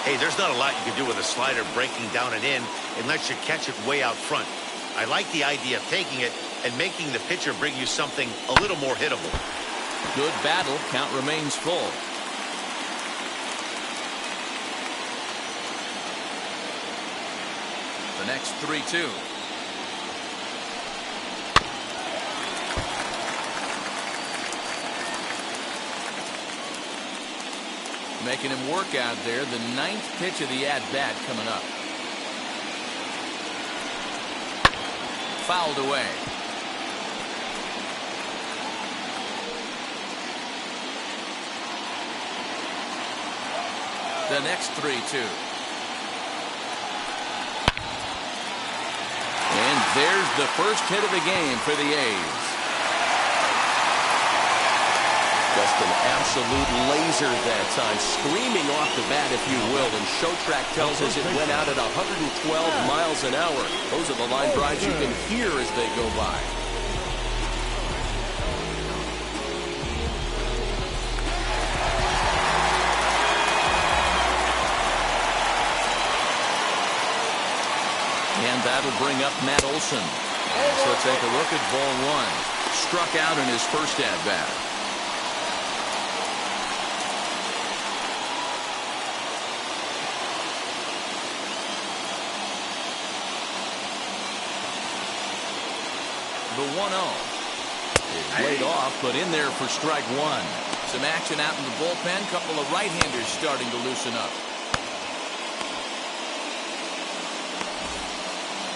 Hey, there's not a lot you can do with a slider breaking down and in unless you catch it way out front. I like the idea of taking it and making the pitcher bring you something a little more hittable. Good battle. Count remains full. The next 3-2. Making him work out there. The 9th pitch of the at-bat coming up. Fouled away. The next 3-2. And there's the first hit of the game for the A's. Just an absolute laser that time, screaming off the bat, if you will. And Showtrack tells us it went out at 112 miles an hour. Those are the line drives you can hear as they go by. And that'll bring up Matt Olson. So take a look at ball 1. Struck out in his first at-bat. The 1-0 is laid off, but in there for strike 1. Some action out in the bullpen. Couple of right-handers starting to loosen up.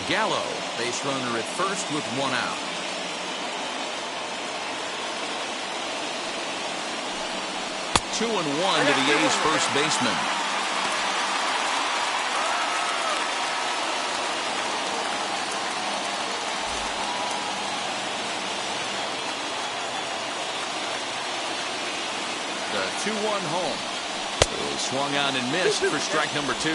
Gallo, base runner at first with 1 out. Two and 1 to the A's first baseman. The 2-1 home. He swung on and missed for strike number 2.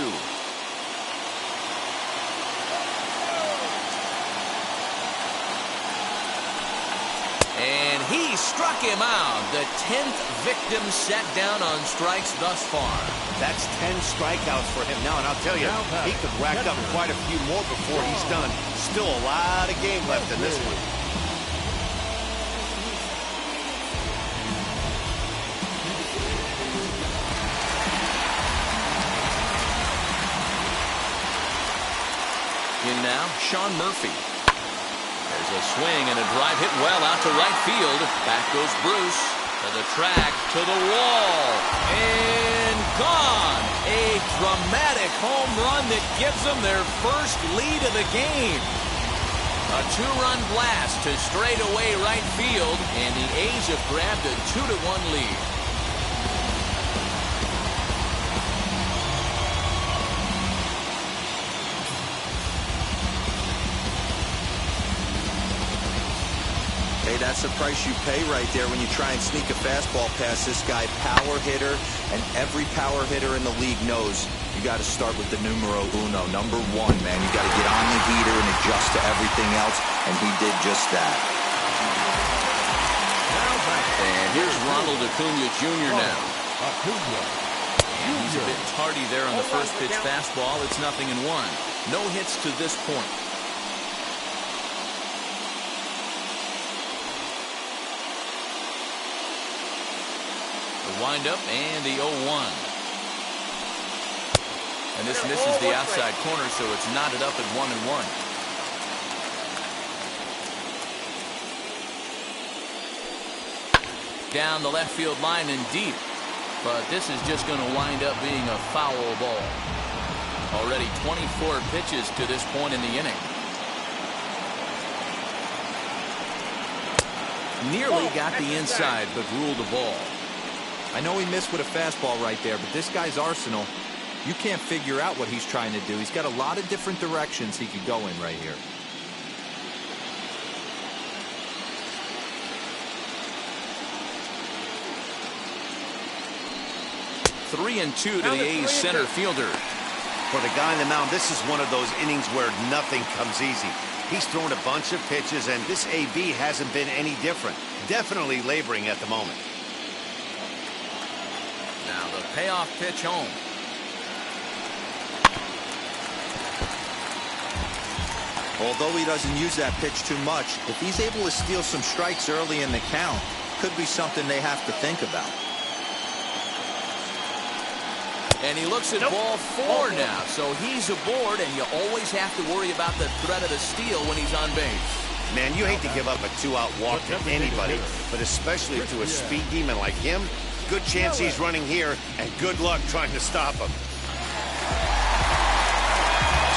And he struck him out. The 10th victim set down on strikes thus far. That's 10 strikeouts for him now, and I'll tell you, he could rack up quite a few more before he's done. Still a lot of game left in this one. In now, Sean Murphy. There's a swing and a drive hit well out to right field. Back goes Bruce to the track, to the wall, and gone. A dramatic home run that gives them their first lead of the game. A 2-run blast to straightaway right field, and the A's have grabbed a 2-1 lead. Hey, that's the price you pay right there when you try and sneak a fastball past this guy. Power hitter, and every power hitter in the league knows you got to start with the numero uno, number 1, man. You got to get on the heater and adjust to everything else, and he did just that. And here's Ronald Acuna Jr. now. And he's a bit tardy there on the first pitch fastball. It's 0-1. No hits to this point. Wind up and the 0-1. And this misses the outside corner, so it's knotted up at 1-1. Down the left field line and deep. But this is just going to wind up being a foul ball. Already 24 pitches to this point in the inning. Nearly got the inside, but ruled the ball. I know he missed with a fastball right there, but this guy's arsenal, you can't figure out what he's trying to do. He's got a lot of different directions he could go in right here. Three and two to the A's center fielder. For the guy on the mound, this is one of those innings where nothing comes easy. He's thrown a bunch of pitches, and this AB hasn't been any different. Definitely laboring at the moment. Now the payoff pitch home. Although he doesn't use that pitch too much, if he's able to steal some strikes early in the count, could be something they have to think about. And he looks at ball four now, so he's aboard, and you always have to worry about the threat of a steal when he's on base. Man, you hate to give up a two-out walk to anybody, but especially to a speed demon like him. Good chance he's running here, and good luck trying to stop him.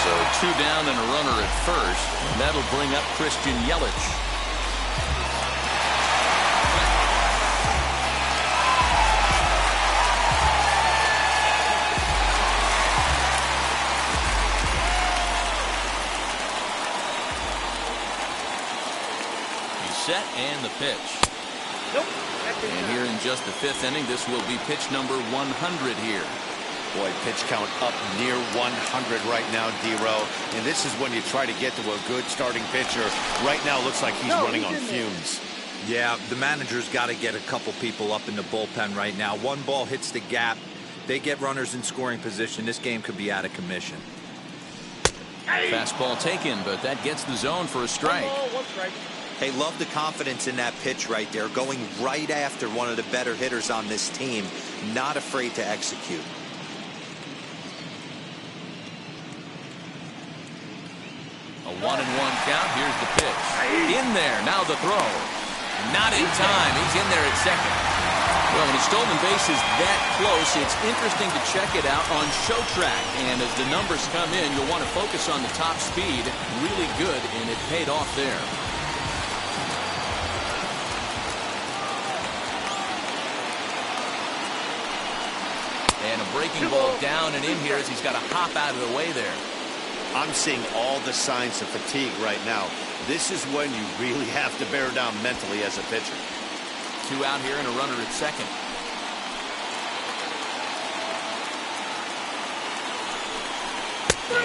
So 2 down and a runner at first. That'll bring up Christian Yelich. Set and the pitch. And here in just the 5th inning, this will be pitch number 100 here. Boy, pitch count up near 100 right now, D-Row. And this is when you try to get to a good starting pitcher. Right now, looks like he's running on fumes. Yeah, the manager's got to get a couple people up in the bullpen right now. One ball hits the gap. They get runners in scoring position. This game could be out of commission. Fastball taken, but that gets the zone for a strike. One strike. Hey, love the confidence in that pitch right there. Going right after one of the better hitters on this team. Not afraid to execute. A 1-1 count. Here's the pitch. In there. Now the throw. Not in time. He's in there at second. Well, when a stolen base is that close, it's interesting to check it out on Show Track. And as the numbers come in, you'll want to focus on the top speed. Really good, and it paid off there. And a breaking ball down and in here as he's got to hop out of the way there. I'm seeing all the signs of fatigue right now. This is when you really have to bear down mentally as a pitcher. 2 out here and a runner at second.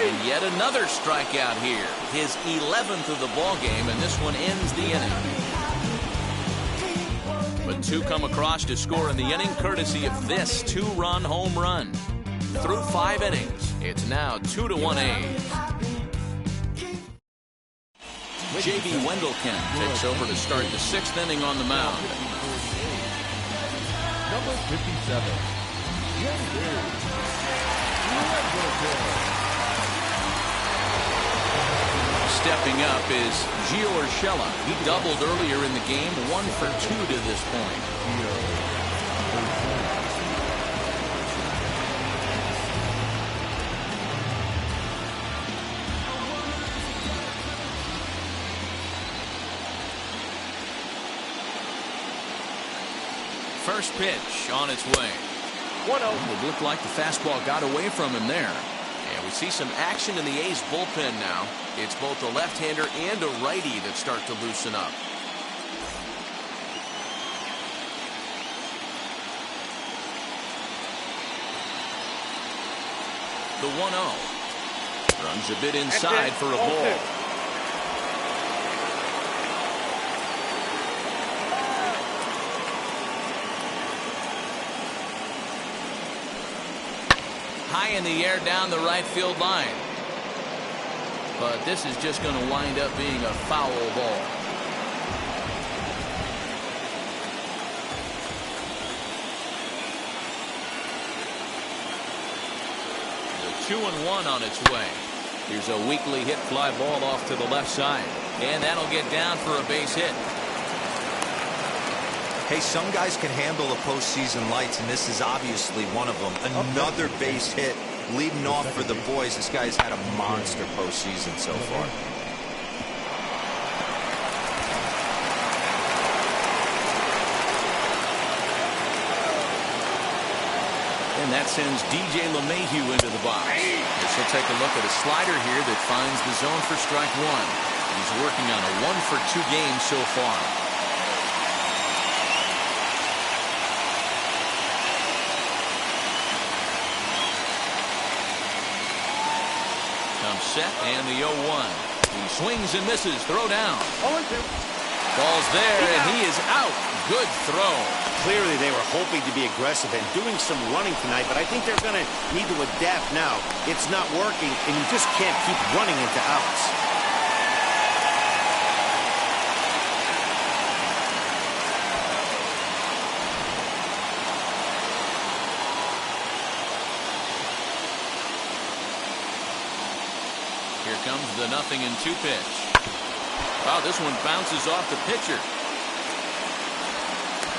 And yet another strikeout here. His 11th of the ball game, and this one ends the inning. But 2 come across to score in the inning, courtesy of this 2-run home run. Through 5 innings, it's now 2-1 A's. J.B. Wendelken takes over to start the 6th inning on the mound. Number 57, J.B. Wendelken. Stepping up is Gio Urshela. He doubled earlier in the game, 1 for 2 to this point. First pitch on its way. 1-0. It looked like the fastball got away from him there. And we see some action in the A's bullpen now. It's both a left-hander and a righty that start to loosen up. The 1-0. Runs a bit inside for a ball. High in the air down the right field line. But this is just going to wind up being a foul ball. The 2-1 on its way. Here's a weakly hit fly ball off to the left side. And that'll get down for a base hit. Hey, some guys can handle the postseason lights, and this is obviously one of them. Another base hit leading off for the boys. This guy's had a monster postseason so far. And that sends DJ LeMahieu into the box. This will take a look at a slider here that finds the zone for strike one. He's working on a 1-for-2 game so far. Comes set and the 0-1. He swings and misses. Throw down. 0-2. Ball's there and he is out. Good throw. Clearly they were hoping to be aggressive and doing some running tonight, but I think they're going to need to adapt now. It's not working, and you just can't keep running into outs. Here comes the 0-2 pitch. Wow, this one bounces off the pitcher.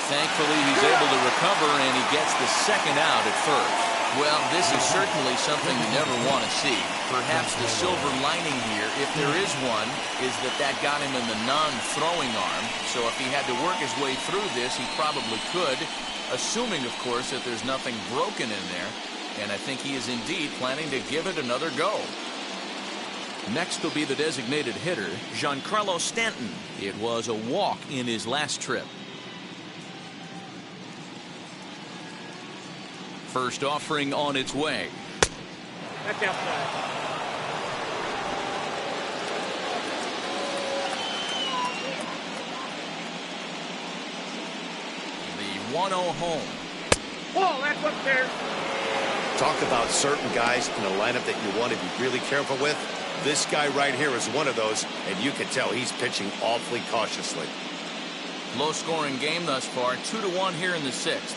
Thankfully, he's able to recover, and he gets the second out at first. Well, this is certainly something you never want to see. Perhaps the silver lining here, if there is one, is that got him in the non-throwing arm. So if he had to work his way through this, he probably could, assuming, of course, that there's nothing broken in there. And I think he is indeed planning to give it another go. Next will be the designated hitter, Giancarlo Stanton. It was a walk in his last trip. First offering on its way. Back outside. The 1-0 home. Ball, that's upstairs. Talk about certain guys in a lineup that you want to be really careful with. This guy right here is one of those, and you can tell he's pitching awfully cautiously. Low-scoring game thus far. 2-1 here in the sixth.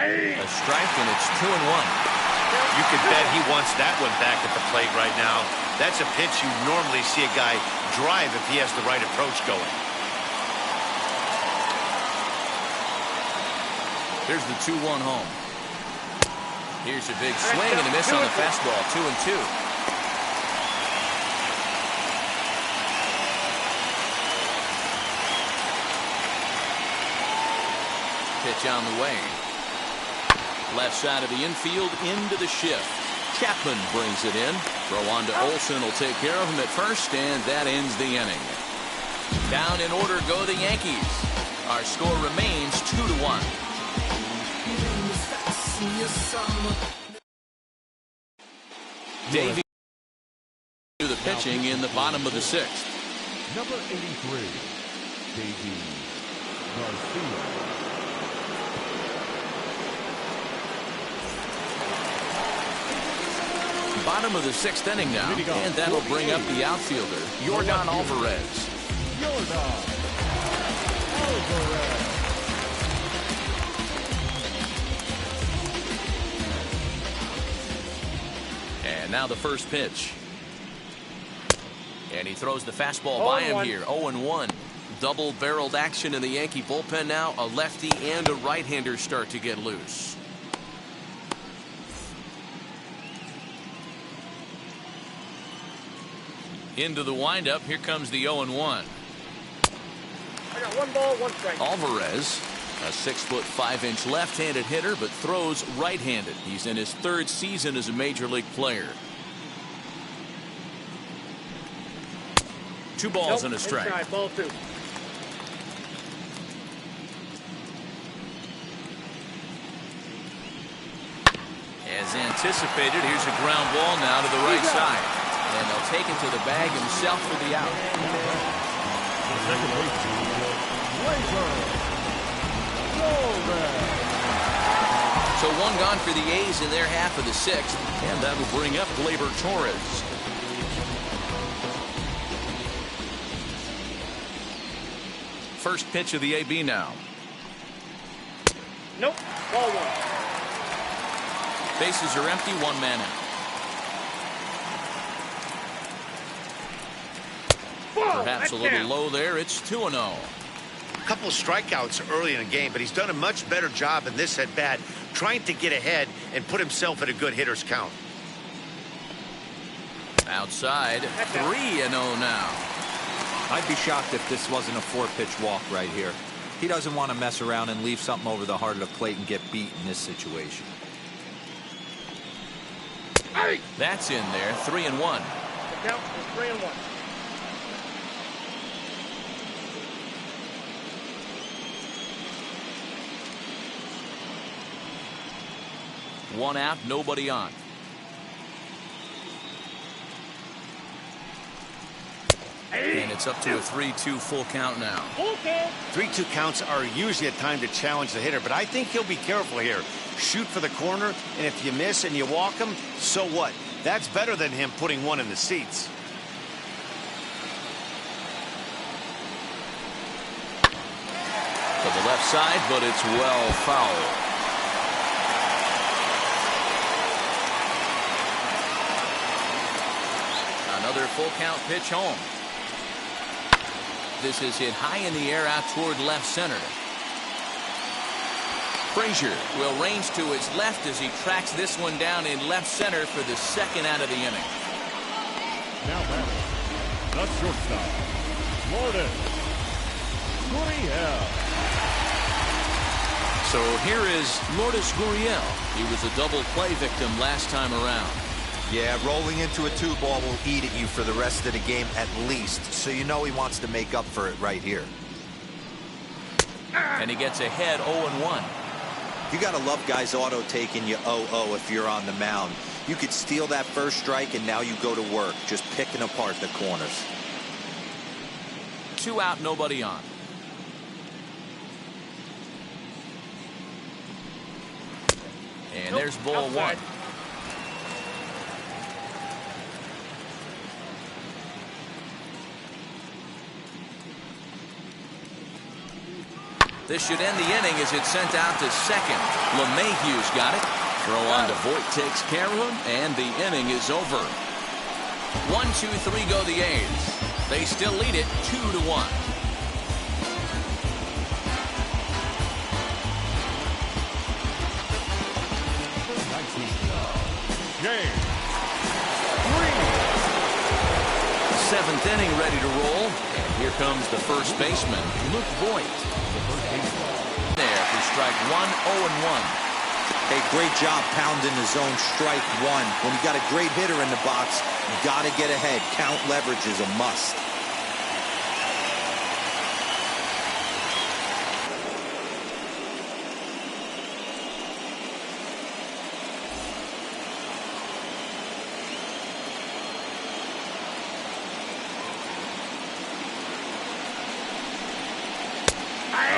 A strike, and it's 2-1. You could bet he wants that one back at the plate right now. That's a pitch you normally see a guy drive if he has the right approach going. Here's the 2-1 home. Here's a big swing and a miss on the fastball. 2-2. Pitch on the way. Left side of the infield into the shift. Chapman brings it in. Throw on to Olsen will take care of him at first, and that ends the inning. Down in order go the Yankees. Our score remains 2-1. Davey to the pitching in the bottom of the sixth. Number 83, Davey Garcia. Bottom of the sixth inning now, and that'll bring up the outfielder, Yordan Alvarez. And now the first pitch. And he throws the fastball by him here. 0-1. Double-barreled action in the Yankee bullpen now. A lefty and a right-hander start to get loose. Into the windup. Here comes the 0-1. I got 1 ball, 1 strike. Alvarez, a 6'5" left-handed hitter, but throws right-handed. He's in his 3rd season as a major league player. 2 balls and a strike. Inside, ball 2. As anticipated, here's a ground ball now to the right side. And they'll take it to the bag himself for the out. So 1 gone for the A's in their half of the 6th. And that will bring up Gleyber Torres. First pitch of the AB now. Nope. Ball one. Bases are empty, one man out. Perhaps a little low there. It's 2-0. A couple of strikeouts early in the game, but he's done a much better job in this at bat, trying to get ahead and put himself at a good hitter's count. Outside, 3-0 now. I'd be shocked if this wasn't a 4-pitch walk right here. He doesn't want to mess around and leave something over the heart of the plate and get beat in this situation. That's in there, 3-1. The count is 3-1. One out, nobody on. And it's up to a 3-2 full count now. 3-2 counts are usually a time to challenge the hitter, but I think he'll be careful here. Shoot for the corner, and if you miss and you walk him, so what? That's better than him putting one in the seats. To the left side, but it's well fouled. Another full count pitch home. This is hit high in the air out toward left center. Frazier will range to his left as he tracks this one down in left center for the second out of the inning. Now batting, the shortstop, Lourdes Gurriel. So here is Lourdes Gurriel. He was a double play victim last time around. Yeah, rolling into a 2-ball will eat at you for the rest of the game at least, so you know he wants to make up for it right here. And he gets ahead 0-1. You gotta love guys auto taking you 0-0 if you're on the mound. You could steal that first strike and now you go to work, just picking apart the corners. 2 out, nobody on. And there's ball one. This should end the inning as it's sent out to second. LeMahieu's got it. Throw on to Voit takes care of him, and the inning is over. 1-2-3 go the A's. They still lead it 2-1. Seventh inning ready to roll. And here comes the first baseman, Luke Voit. There for strike one, 0-1. Hey, great job pounding the zone strike one. When you got a great hitter in the box, you got to get ahead. Count leverage is a must.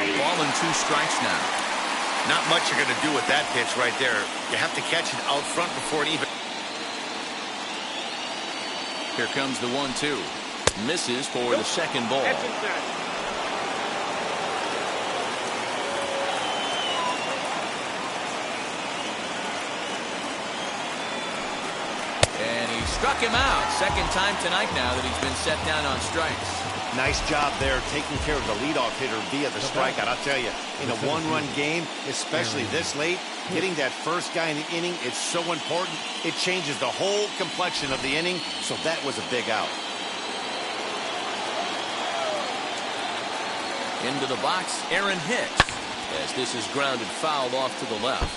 Ball and 2 strikes now. Not much you're going to do with that pitch right there. You have to catch it out front before it even... Here comes the 1-2. Misses for the second ball. And he struck him out. Second time tonight now that he's been set down on strikes. Nice job there taking care of the leadoff hitter via the strikeout. I'll tell you, in a one-run game, especially this late, hitting that first guy in the inning is so important. It changes the whole complexion of the inning, so that was a big out. Into the box, Aaron Hicks, as this is grounded foul off to the left.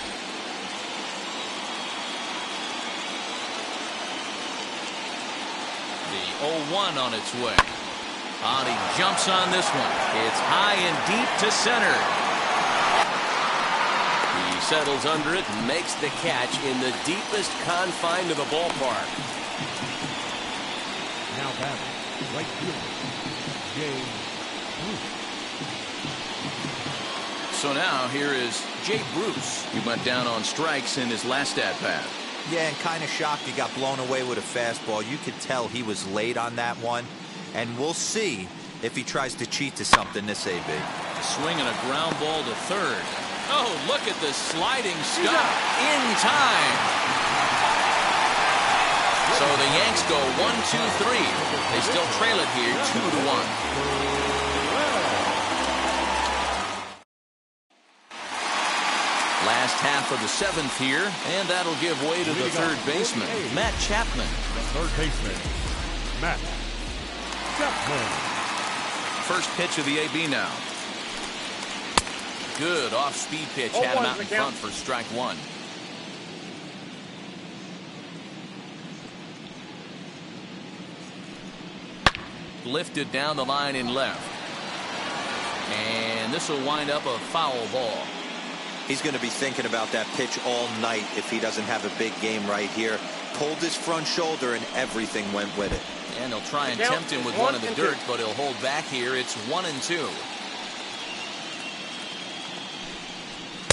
The 0-1 on its way. He jumps on this one. It's high and deep to center. He settles under it and makes the catch in the deepest confine of the ballpark. Now batting, right fielder, Jay Bruce. So now here is Jay Bruce. He went down on strikes in his last at-bat. Yeah, and kind of shocked he got blown away with a fastball. You could tell he was late on that one. And we'll see if he tries to cheat to something this AB. Swinging a ground ball to third. Oh, look at the sliding stop in time. So the Yanks go 1-2-3. They still trail it here 2-1. Last half of the seventh here, and that'll give way to the third baseman, Matt Chapman. Third baseman, Matt Chapman. First pitch of the AB now. Good off-speed pitch, had him out in front for strike one. Lifted down the line in left. And this will wind up a foul ball. He's going to be thinking about that pitch all night if he doesn't have a big game right here. Pulled his front shoulder and everything went with it. And he'll try and tempt him with one in the dirt, but he'll hold back here. It's 1-2.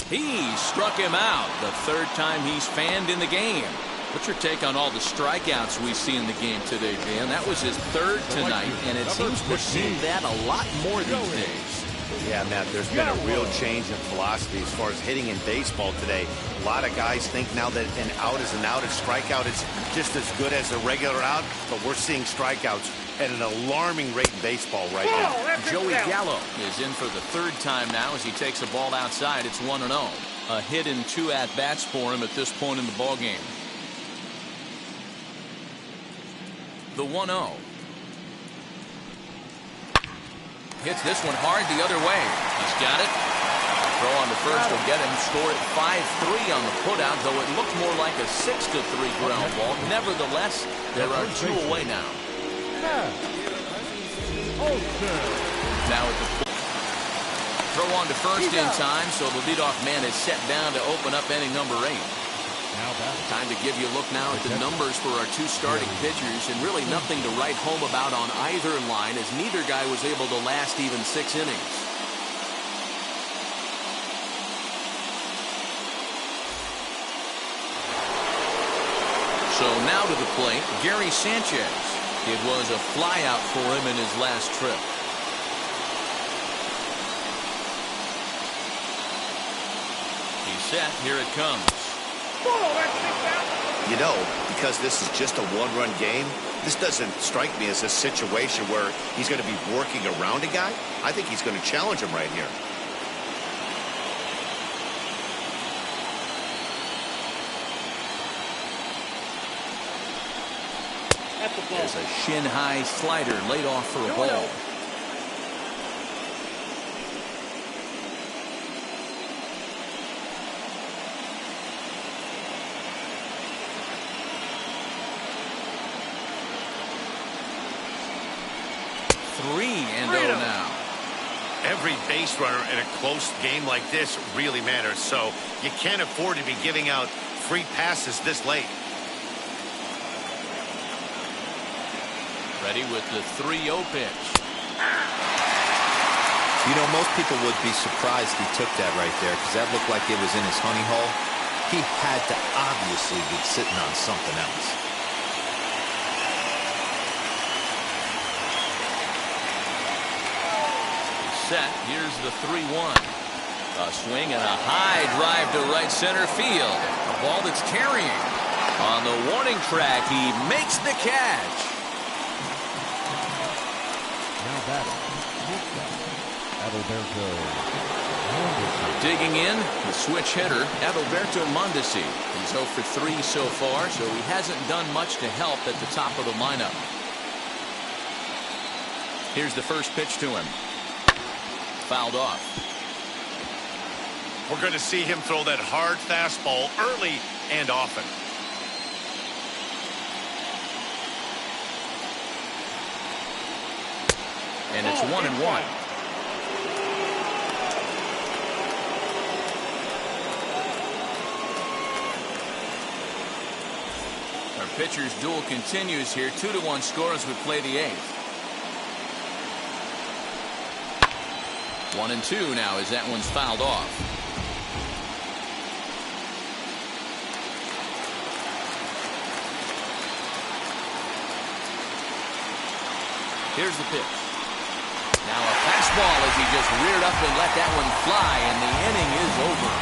He struck him out. The third time he's fanned in the game. What's your take on all the strikeouts we see in the game today, Dan? That was his third tonight, and it seems we're seeing that a lot more these days. Yeah, Matt, there's been a real change in philosophy as far as hitting in baseball today. A lot of guys think now that an out is an out, a strikeout is just as good as a regular out, but we're seeing strikeouts at an alarming rate in baseball right now. Joey Gallo is in for the third time now as he takes a ball outside. It's 1-0. A hit and 2 at-bats for him at this point in the ballgame. The 1-0. Hits this one hard the other way. He's got it. Throw on to first will get him. Score at 5-3 on the putout, though it looked more like a 6-3 ground ball. Nevertheless, there are 2 away now. Now at the throw on to first in time, so the leadoff man is set down to open up inning number 8. Time to give you a look now at the numbers for our 2 starting pitchers, and really nothing to write home about on either line, as neither guy was able to last even 6 innings. So now to the plate, Gary Sanchez. It was a flyout for him in his last trip. He's set. Here it comes. You know, because this is just a one-run game, this doesn't strike me as a situation where he's going to be working around a guy. I think he's going to challenge him right here. There's a shin-high slider laid off for a ball. Now. Every base runner in a close game like this really matters, so you can't afford to be giving out free passes this late. Ready with the 3-0 pitch. You know, most people would be surprised he took that right there, because that looked like it was in his honey hole. He had to obviously be sitting on something else. Set. Here's the 3-1. A swing and a high drive to right center field. A ball that's carrying. On the warning track, he makes the catch. Now batting, Adalberto. Digging in, the switch hitter, Adalberto Mondesi. He's 0 for 3 so far, so he hasn't done much to help at the top of the lineup. Here's the first pitch to him. Fouled off. We're going to see him throw that hard fastball early and often. And it's 1-1. Our pitcher's duel continues here. 2-1 score as we play the 8th. 1-2 now as that one's fouled off. Here's the pitch. Now a fastball fastball as he just reared up and let that one fly, and the inning is over.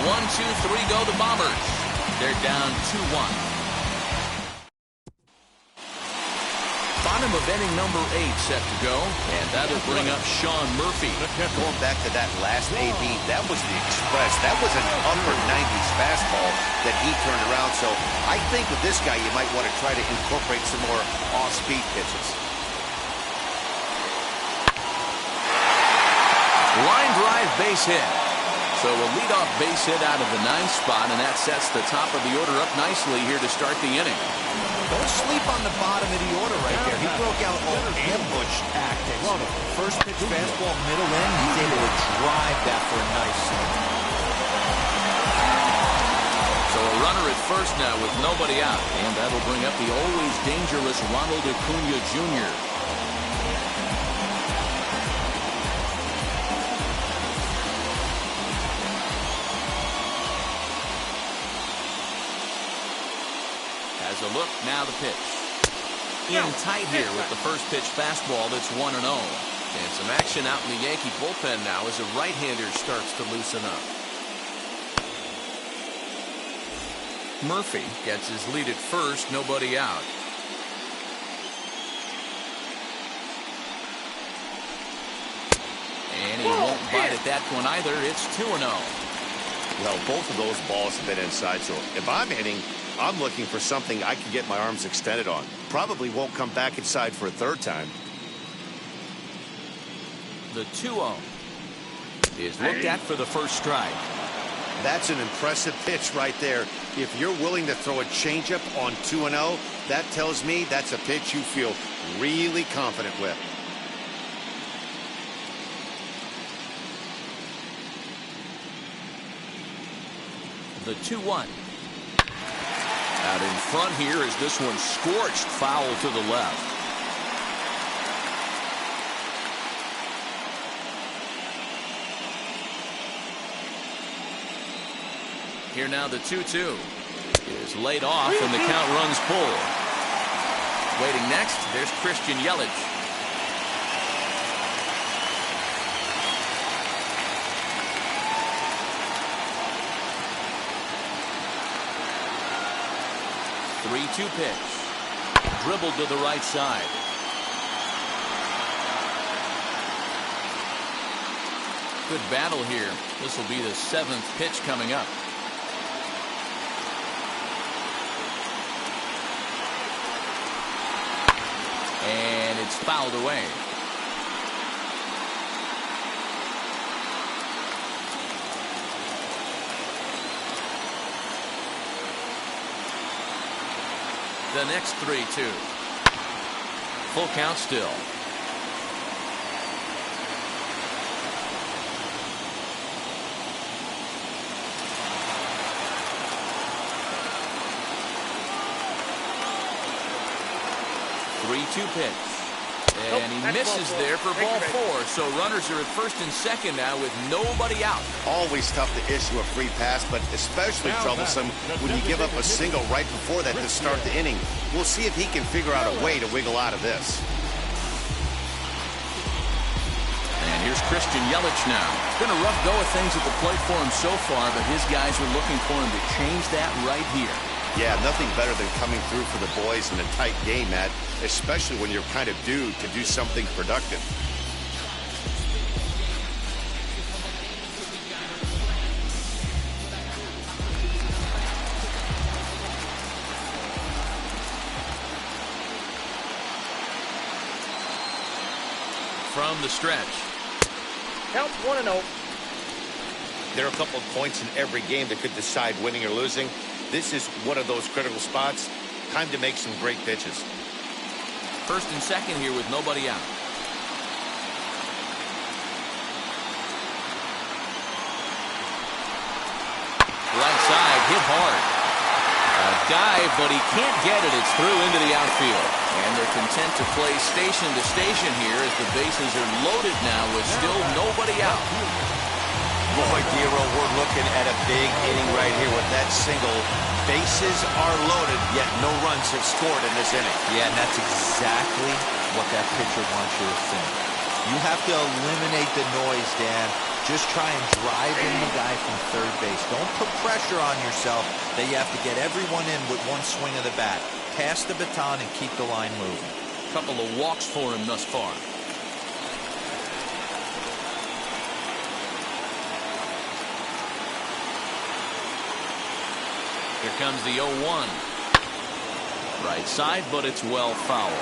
1, 2, 3 go the Bombers. They're down 2-1. Bottom of inning number 8 set to go, and that'll bring up Sean Murphy. Going back to that last AB, that was the express. That was an upper 90s fastball that he turned around. So I think with this guy, you might want to try to incorporate some more off-speed pitches. Line drive base hit. So a leadoff base hit out of the 9th spot, and that sets the top of the order up nicely here to start the inning. Don't sleep on the bottom of the order right there. He broke out all ambush tactics. First pitch fastball, middle in. He's able to drive that for a nice swing. So a runner at first now with nobody out, and that'll bring up the always dangerous Ronald Acuna Jr. A look, now the pitch. In tight here with the first pitch fastball that's 1-0. And some action out in the Yankee bullpen now as a right-hander starts to loosen up. Murphy gets his lead at first, nobody out. And he won't bite at that one either. It's 2-0. Well, both of those balls have been inside, so if I'm hitting, I'm looking for something I can get my arms extended on. Probably won't come back inside for a third time. The 2-0 is looked at for the first strike. That's an impressive pitch right there. If you're willing to throw a changeup on 2-0, that tells me that's a pitch you feel really confident with. The 2-1. Out in front here as this one scorched foul to the left. Here now the 2-2 is laid off and the count runs full. Waiting next, there's Christian Yelich. Three-two pitch. Dribbled to the right side. Good battle here. This will be the 7th pitch coming up. And it's fouled away. The next 3-2. Full count still. Three-two pitch. And he misses there for ball 4. So runners are at first and second now with nobody out. Always tough to issue a free pass, but especially troublesome when you give up a single right before that to start the inning. We'll see if he can figure out a way to wiggle out of this. And here's Christian Yelich now. It's been a rough go of things at the plate for him so far, but his guys are looking for him to change that right here. Yeah, nothing better than coming through for the boys in a tight game, Matt, especially when you're kind of due to do something productive. From the stretch. Count 1-0. There are a couple of points in every game that could decide winning or losing. This is one of those critical spots. Time to make some great pitches. First and second here with nobody out. Right side, hit hard. A dive, but he can't get it. It's through into the outfield. And they're content to play station to station here as the bases are loaded now with still nobody out. Boy, Giro, we're looking at a big inning right here with that single. Bases are loaded, yet no runs have scored in this inning. Yeah, and that's exactly what that pitcher wants you to think. You have to eliminate the noise, Dan. Just try and drive in the guy from third base. Don't put pressure on yourself that you have to get everyone in with one swing of the bat. Pass the baton and keep the line moving. Couple of walks for him thus far. Here comes the 0-1. Right side, but it's well fouled.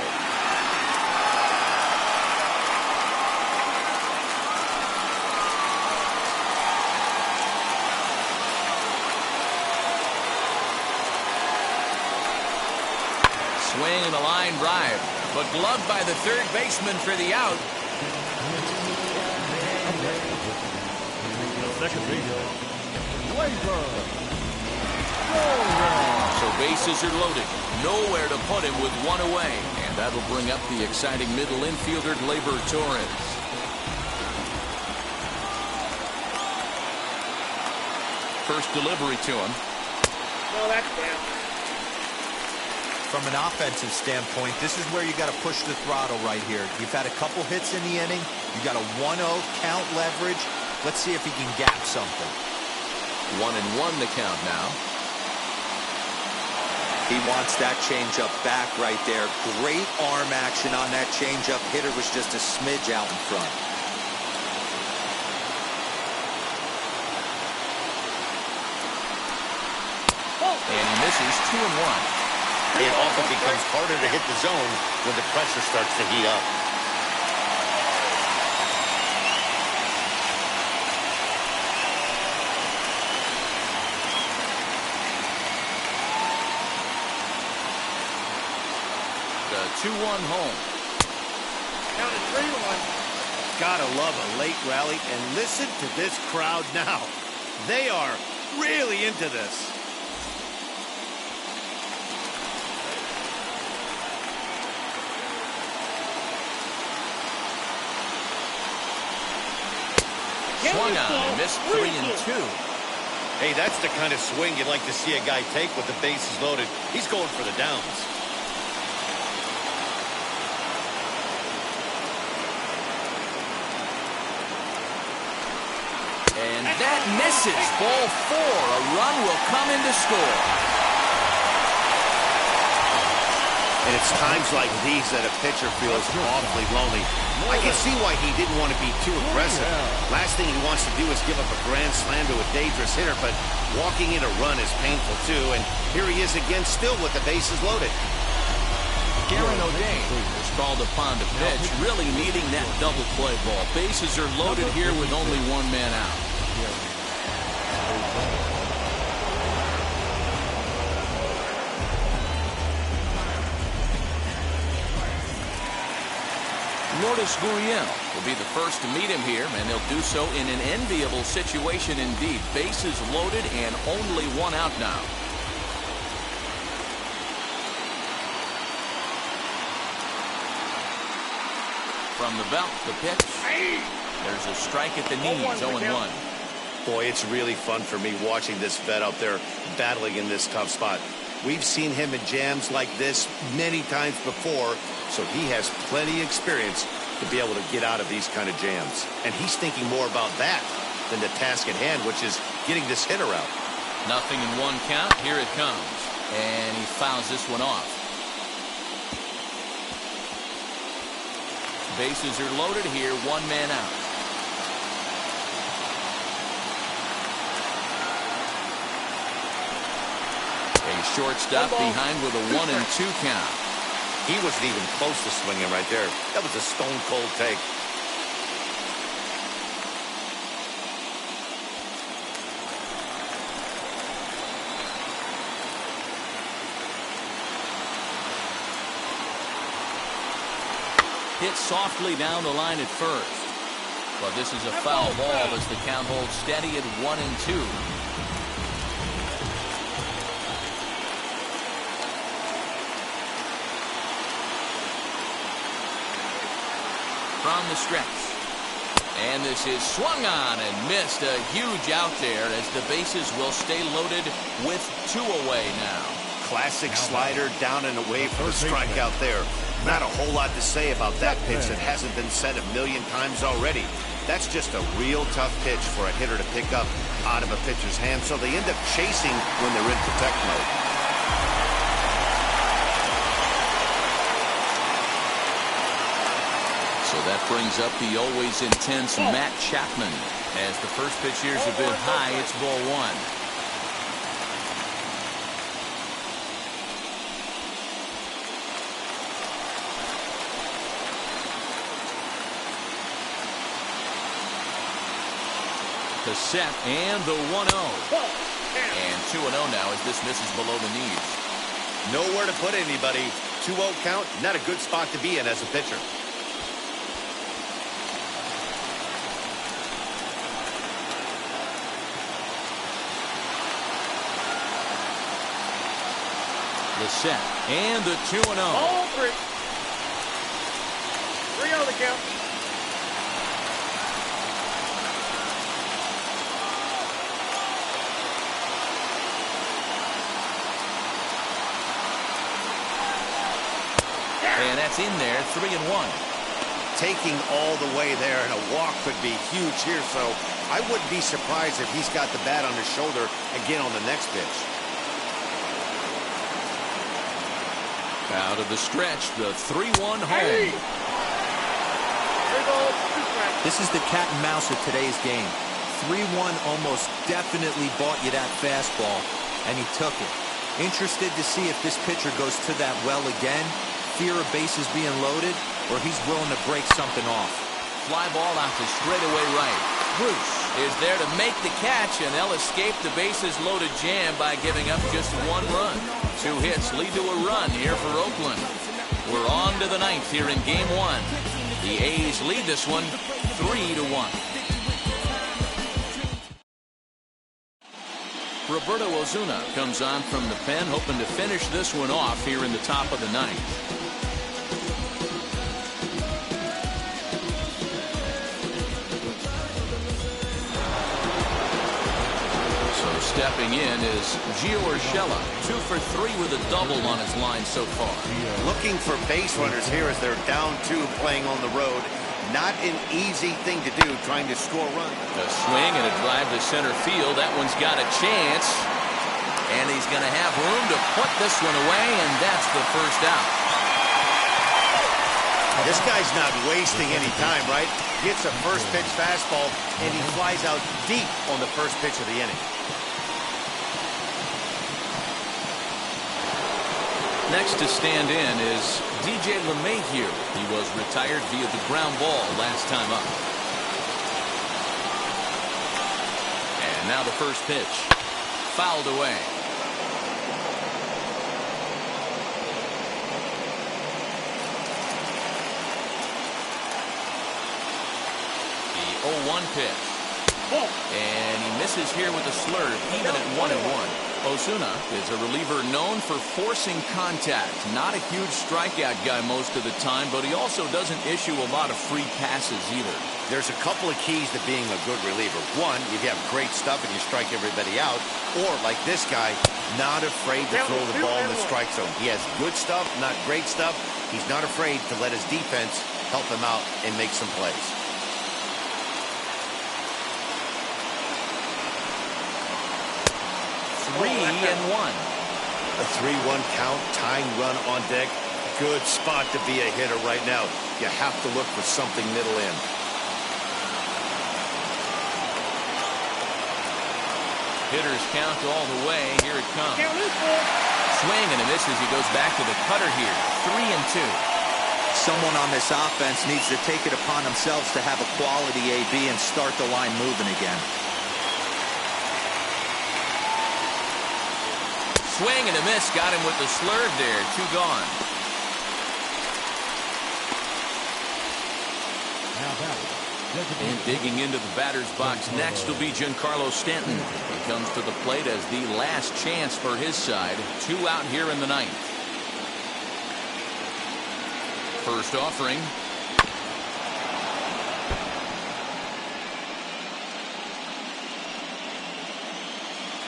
Swing and a line drive, but gloved by the third baseman for the out. Second So bases are loaded. Nowhere to put him with one away. And that'll bring up the exciting middle infielder, Gleyber Torres. First delivery to him. No, that's down. From an offensive standpoint, this is where you got to push the throttle right here. You've had a couple hits in the inning. You got a 1-0 count leverage. Let's see if he can gap something. 1-1 the count now. He wants that changeup back right there. Great arm action on that changeup. Hitter was just a smidge out in front. And he misses 2-1. It often becomes harder to hit the zone when the pressure starts to heat up. The 2-1 home. Down to 3-1. Gotta love a late rally, and listen to this crowd now. They are really into this. Swung on and missed 3-2. Hey, that's the kind of swing you'd like to see a guy take with the bases loaded. He's going for the downs. And that misses. Ball 4. A run will come in to score. And it's times like these that a pitcher feels awfully lonely. I can see why he didn't want to be too aggressive. Last thing he wants to do is give up a grand slam to a dangerous hitter, but walking in a run is painful too. And here he is again, still with the bases loaded. Garen O'Day is called upon to pitch, really needing that double play ball. Bases are loaded here with only one man out. Lourdes Gurriel will be the first to meet him here, and they'll do so in an enviable situation indeed. Bases loaded and only one out now. From the belt, the pitch. There's a strike at the knees, 0-1. Boy, it's really fun for me watching this vet out there battling in this tough spot. We've seen him in jams like this many times before, so he has plenty of experience to be able to get out of these kind of jams. And he's thinking more about that than the task at hand, which is getting this hitter out. Nothing in one count. Here it comes. And he fouls this one off. Bases are loaded here, one man out. A shortstop behind with a 1-2 count. He wasn't even close to swinging right there. That was a stone-cold take. Hit softly down the line at first. But this is a foul ball as the count holds steady at 1-2. From the stretch. And this is swung on and missed. A huge out there as the bases will stay loaded with 2 away now. Classic slider down and away for the strikeout there. Not a whole lot to say about that pitch that hasn't been said a million times already. That's just a real tough pitch for a hitter to pick up out of a pitcher's hand, so they end up chasing when they're in protect mode. So that brings up the always intense Matt Chapman. As the first pitch here's a bit high, it's ball one. The set and the 1-0. And 2-0 now as this misses below the knees. Nowhere to put anybody. 2-0 count, not a good spot to be in as a pitcher. The set and the 2-0. Ball 3. 3 on the count. And that's in there, 3-1. Taking all the way there, and a walk could be huge here, so I wouldn't be surprised if he's got the bat on his shoulder again on the next pitch. Out of the stretch, the 3-1 home. Hey! This is the cat and mouse of today's game. 3-1 almost definitely bought you that fastball, and he took it. Interested to see if this pitcher goes to that well again. Fear of bases being loaded, or he's willing to break something off. Fly ball out to straightaway right. Bruce is there to make the catch, and they'll escape the bases loaded jam by giving up just 1 run. 2 hits lead to a run here for Oakland. We're on to the 9th here in game 1. The A's lead this one 3-1. Roberto Osuna comes on from the pen, hoping to finish this one off here in the top of the 9th. Stepping in is Gio Urshela, 2 for 3 with a double on his line so far. Looking for base runners here as they're down 2 playing on the road. Not an easy thing to do, trying to score runs. A swing and a drive to center field. That one's got a chance. And he's going to have room to put this one away, and that's the first out. This guy's not wasting any time, right? Gets a first pitch fastball, and he flies out deep on the first pitch of the inning. Next to stand in is DJ LeMahieu. He was retired via the ground ball last time up. And now the first pitch. Fouled away. The 0-1 pitch. And he misses here with a slurve, even at 1-1. Osuna is a reliever known for forcing contact. Not a huge strikeout guy most of the time, but he also doesn't issue a lot of free passes either. There's a couple of keys to being a good reliever. One, you have great stuff and you strike everybody out. Or, like this guy, not afraid to throw the ball in the strike zone. He has good stuff, not great stuff. He's not afraid to let his defense help him out and make some plays. Three and 1. A 3-1 count, tying run on deck. Good spot to be a hitter right now. You have to look for something middle in. Hitters count all the way. Here it comes. Swing and a miss as he goes back to the cutter here. 3 and 2. Someone on this offense needs to take it upon themselves to have a quality AB and start the line moving again. Swing and a miss. Got him with the slurve there. 2 gone. And digging into the batter's box next will be Giancarlo Stanton. He comes to the plate as the last chance for his side. 2 out here in the 9th. First offering.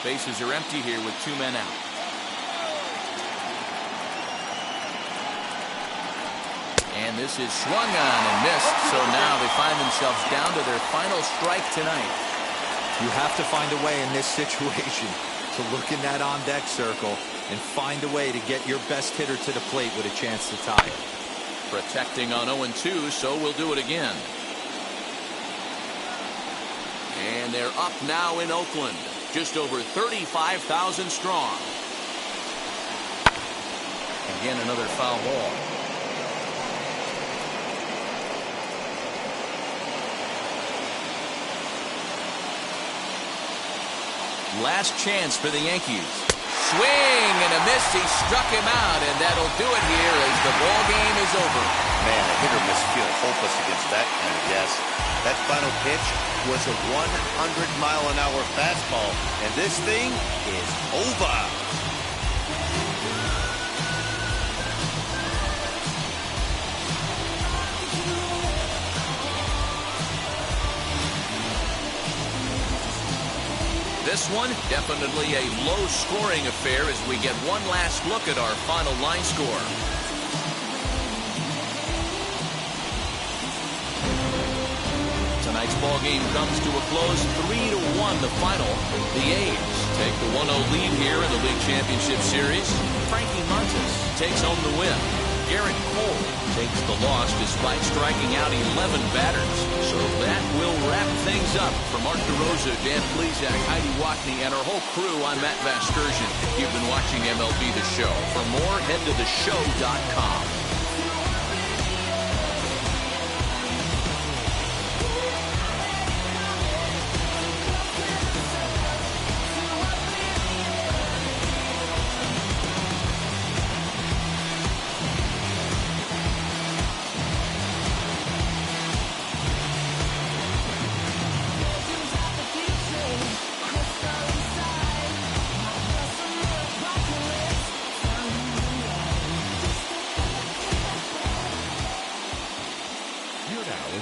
Bases are empty here with 2 men out. And this is swung on and missed, so now they find themselves down to their final strike tonight. You have to find a way in this situation to look in that on-deck circle and find a way to get your best hitter to the plate with a chance to tie. Protecting on 0-2, so we'll do it again. And they're up now in Oakland, just over 35,000 strong. Again, another foul ball. Last chance for the Yankees. Swing and a miss. He struck him out, and that'll do it here as the ball game is over. Man, a hitter must feel hopeless against that kind of gas. That final pitch was a 100-mile-an-hour fastball, and this thing is over. This one, definitely a low-scoring affair as we get one last look at our final line score. Tonight's ball game comes to a close, 3-1 the final. The A's take the 1-0 lead here in the League Championship Series. Frankie Montas takes home the win. Garrett Cole takes the loss despite striking out 11 batters. So that will wrap things up. For Mark DeRosa, Dan Plesac, Heidi Watney, and our whole crew, I'm Matt Vasgersian. You've been watching MLB The Show. For more, head to theshow.com.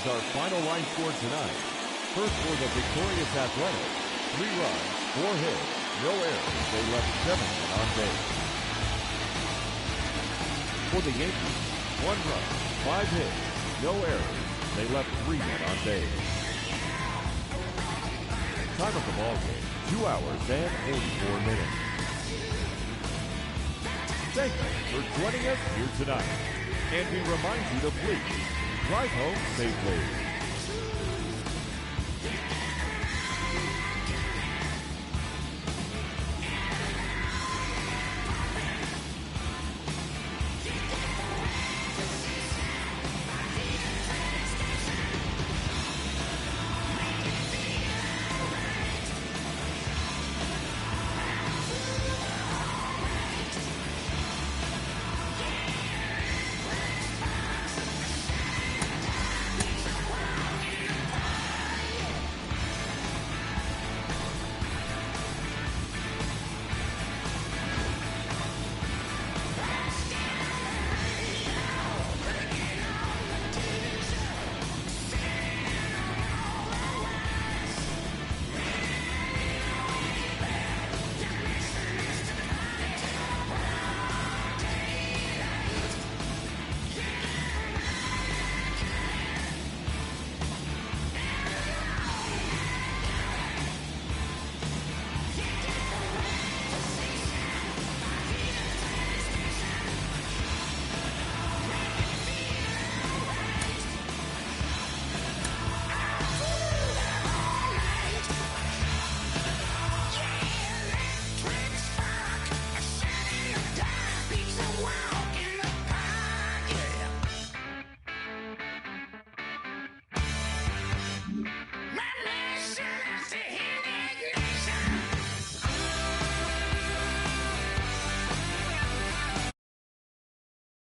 Our final line score tonight. First for the victorious Athletics, 3 runs, 4 hits, no errors. They left 7 men on base. For the Yankees, 1 run, 5 hits, no errors. They left 3 men on base. Time of the ball game, 2 hours and 44 minutes. Thank you for joining us here tonight. And we remind you to please drive home safely.